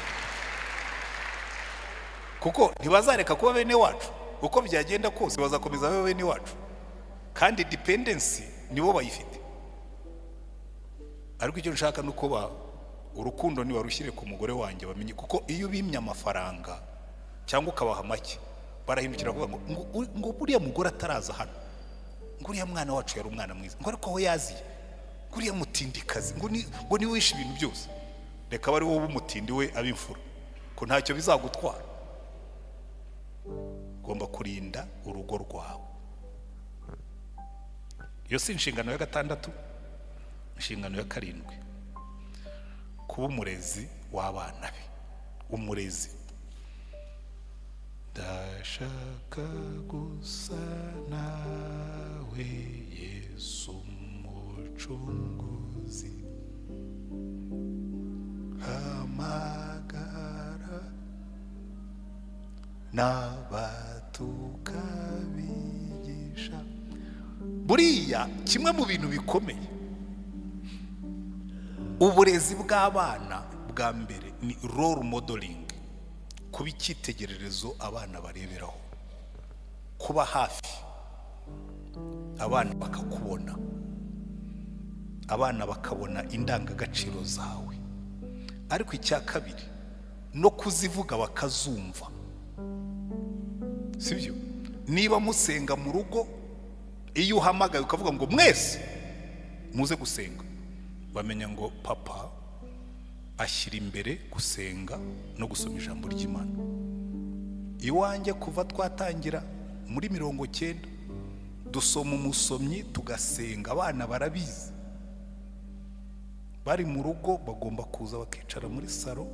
kuko ntibazareka kuba bene wacu. Uko byagenda kose bazakomeza babe bene wacu, kandi dependency nibo bayifite. Ariko icyo nshaka nuko urukundo ni warushyire ku mugore wanjye, bamenye. Kuko iyo bimye amafaranga cyangwa ukabaha make, barahindukira kuvuga ngo buriya mugore ataraza hano, ngo uriya mwana wacu yari umwana mwiza, ngo ariko aho yaziye uriya mutindikazi ngo ni wishe ibintu byose. Reka bari wowe umutindi we abimfura, ko ntacyo bizagutwara. Ugomba kurinda urugo rwawe. Iyo si inshingano ya 6. Inshingano ya 7, kuba umurezi w'abana be. Umurezi. Ndashaka gusa nawe Yesu umucunguzi, hamagara n'abatukabigisha. Buriya kimwe mu bintu bikomeye uburezi bw'abana bwa mbere ni role modeling, kuba icyitegererezo abana bareberaho, kuba hafi abana bakakubona, abana bakabona indangagaciro zawe. Ariko icya kabiri no kuzivuga bakazumva, sibyo? Niba musenga mu rugo, iyo uhamagaye ukavuga ngo mwese muze gusenga, bamenya ngo papa ashyira imbere gusenga no gusoma ijambo ry'Imana. Iwanjye kuva twatangira muri 90 dusoma umusomyi tugasenga, abana barabizi. Bari mu rugo bagomba kuza bakicara muri salo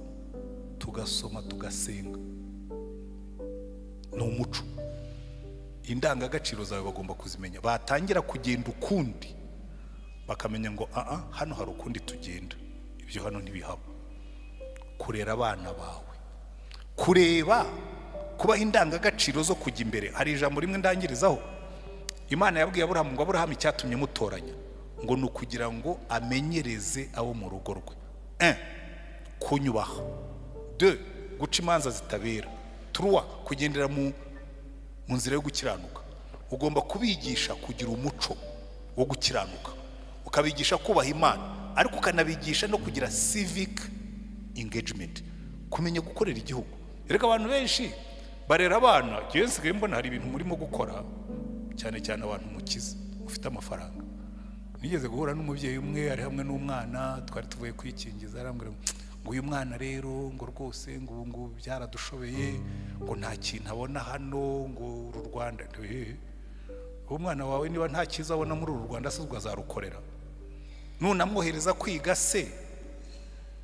tugasoma tugasenga. Ni umuco. Indangagaciro zawe bagomba kuzimenya. Batangira kugenda ukundi bakamenya ngo hano hari ukundi tugenda, ibyo hano ntibihaba. Kurera abana bawe, kureba, kubaha indangagaciro zo kujya imbere. Hari ijambo rimwe ndangirizaho, Imana yabwiye Aburahamu ngo Aburahamu icyatumye mutoranya ngo ni ukugira ngo amenyereze abo mu rugo rwe. 1. Kunyubaha. 2. Guca imanza zitabera. 3. Kugendera mu nzira yo gukiranuka. Ugomba kubigisha kugira umuco wo gukiranuka, ukabigisha kubaha Imana, ariko ukanabigisha no kugira civic engagement, kumenya gukorera igihugu. Erega abantu benshi barera abana, gihe nsigaye mbona hari ibintu murimo gukora, cyane cyane abantu mukiza ufite amafaranga. Nigeze guhura n'umubyeyi umwe ari hamwe n'umwana, twari tuvuye kwikingiza, arambwira ngo uyu mwana rero ngo rwose ngo ubu byaradushobeye, ngo nta kintu abona hano, ngo uru Rwanda. Umwana wawe niba nta cyiza abona muri uru Rwanda se azarukorera? Nunamwohereza kwiga se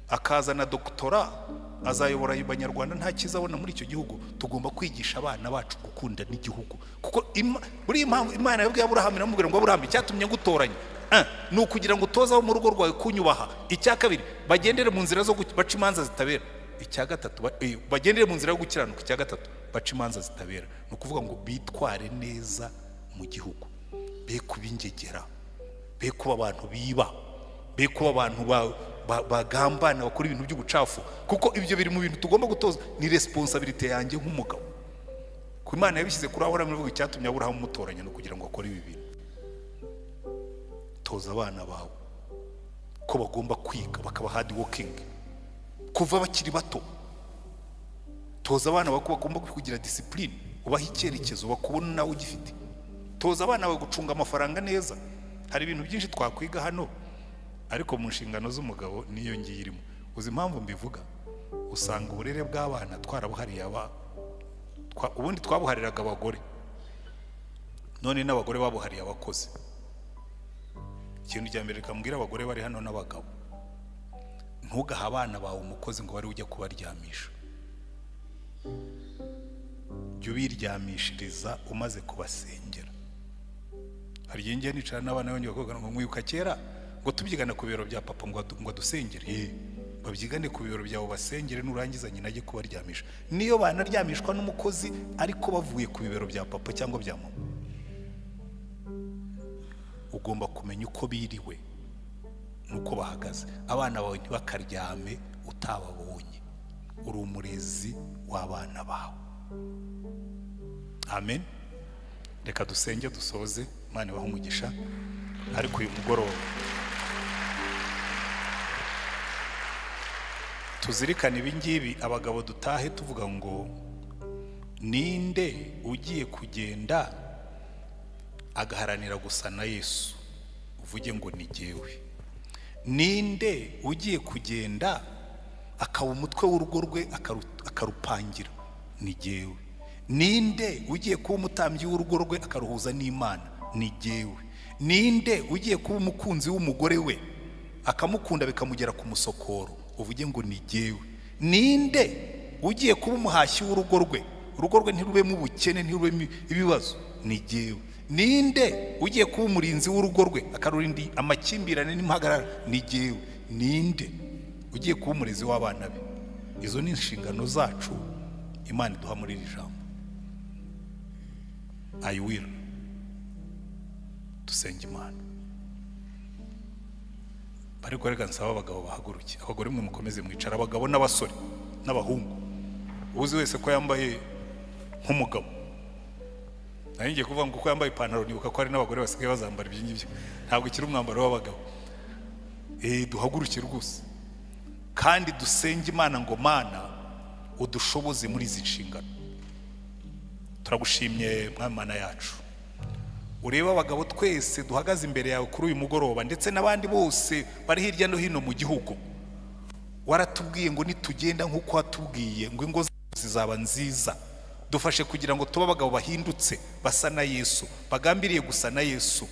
akazana doktora, azayobora abanyarwanda, nta cyiza abona muri icyo gihugu. Tugomba kwigisha abana bacu gukunda n'igihugu, kuko buri impamvu Imana yabwiye Aburahamu iramubwira ngo Aburahamu icyatumye ngutoranya ni ukugira ngo utoze abo mu rugo rwawe kunyubaha. Icya kabiri, bagendere mu nzira zo baca imanza zitabera. Icya gatatu, bagendere mu nzira yo gukiranuka. Icya gatatu, baca imanza zitabera. Ni ukuvuga ngo bitware neza mu gihugu, be kubingegera, be kuba abantu biba, be kuba abantu bagambana, bakora ibintu by'ubucafu, kuko ibyo biri mu bintu tugomba gutoza. Ni responsibility yanjye nk'umugabo. Ku Imana yabishyize kuri Aburahamu ivuga icyatumye Aburahamu mutoranya no kugira ngo akore ibi bintu. Toza abana bawe ko bagomba kwiga, bakaba hard working kuva bakiri bato. Toza abana bawe ko bagomba kugira discipline, ubaha icyerekezo, bakubona nawe ugifite. Toza abana bawe gucunga amafaranga neza. Hari ibintu byinshi twakwiga hano, ariko mu nshingano z'umugabo niyo ngiye irimo. Uzi impamvu mbivuga? Usanga uburere bw'abana twarabuhariye ubundi twabuhariraga abagore, none n'abagore babuhariye abakozi. Ikintu cya mbere kambwira abagore bari hano n'abagabo, ntugaha abana bawe umukozi ngo bari ujya kubaryamisha. Jya ubiryamishiriza umaze kubasengera. Hari igihe njye nicara n'abana banje bakobwa ngo mwibuka kera ngo tubyigana ku biro bya papa ngo dusengere. Babyigane ku biro byawe basengere, nurangiza nyina ajye kubaryamisha. Niyo banaryamishwa n'umukozi ariko bavuye ku biro bya papa cyangwa bya mama. Ugomba kumenya uko biriwe nuko bahagaze. Abana bawe ntibakaryame utababonye. Uri umurezi w'abana bawe. Amen. Reka dusenge dusoze. Imana ibahe umugisha. Ariko uyu mugoroba tuzirikane ibingibi, abagabo dutahe tuvuga ngo ninde ugiye kugenda agaharanira gusa na Yesu, uvuge ngo ni jyewe. Ninde ugiye kugenda akaba umutwe w'urugo rwe akarupangira, ni jyewe. Ninde ugiye kuba umutambyi w'urugo rwe akaruhuza n'Imana? Ni jyewe. Ninde ugiye kuba umukunzi w'umugore we akamukunda bikamugera ku musokoro? Uvuge ngo ni jyewe. Ninde ugiye kuba umuhashyi w'urugo rwe, urugo rwe ntirubemo ubukene, ntirubemo ibibazo? Ni jyewe. Ninde ugiye kuba umurinzi w'urugo rwe akarurinda amakimbirane n'impagarara? Ni jyewe. Ninde ugiye kuba umurezi w'abana be? Izo ni inshingano zacu Imana iduha muri iri jambo. I will. Dusenge Imana. Bari kwereka nsaba abagabo bahaguruke. Abagore mwe mukomeze mwicara, abagabo n'abasore n'abahungu. Uzi wese ko yambaye nk'umugabo. Ngiye kuvuga ngo ko yambaye ipantaro, nibuka ko ari n'abagore basigaye bazambara ibyo ngibyo. Ntabwo kiri umwambaro w'abagabo. Duhaguruke rwose kandi dusenge Imana ngo Mana udushoboze muri izi nshingano. Turagushimye Mwami Mana yacu. Ureba abagabo twese duhagaze imbere yawe kuri uyu mugoroba, ndetse n'abandi bose bari hirya no hino mu gihugu. Waratubwiye ngo nitugenda nk'uko watubwiye ngo ingo zizaba nziza. Dufashe kugira ngo tuba abagabo bahindutse basa na Yesu, bagambiriye gusa na Yesu.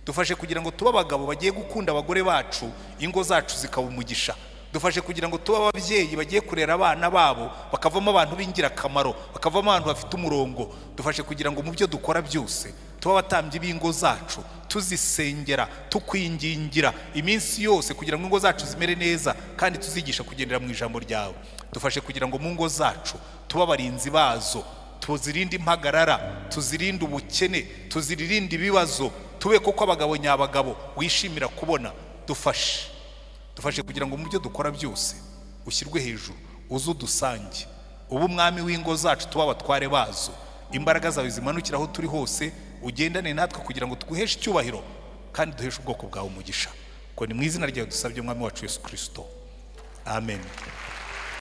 Dufashe kugira ngo tuba abagabo bagiye gukunda abagore bacu, ingo zacu zikaba umugisha. Dufashe kugira ngo tuba ababyeyi bagiye kurera abana babo bakavamo abantu b'ingirakamaro, bakavamo abantu bafite umurongo. Dufashe kugira ngo mu byo dukora byose tuba abatambyi b'ingo zacu, tuzisengera, tukwingingira iminsi yose kugira ngo ingo zacu zimere neza, kandi tuzigisha kugendera mu ijambo ryawe. Dufashe kugira ngo mu ngo zacu tuba abarinzi bazo, tuzirinde impagarara, tuzirinde ubukene, tuzirinde ibibazo, tube koko abagabo nyabagabo wishimira kubona. Dufashe kugira ngo mu byo dukora byose ushyirwe hejuru, uzu dusange, ubu umwami w'ingo zacu tuba abatware bazo. Imbaraga zawe zimanukira aho turi hose, ugendane natwe kugira ngo tuguheshe icyubahiro kandi duheshe ubwoko bwawe umugisha. Ko ni mu izina ryawe dusabye Mwami wacu Yesu Kristo, amen.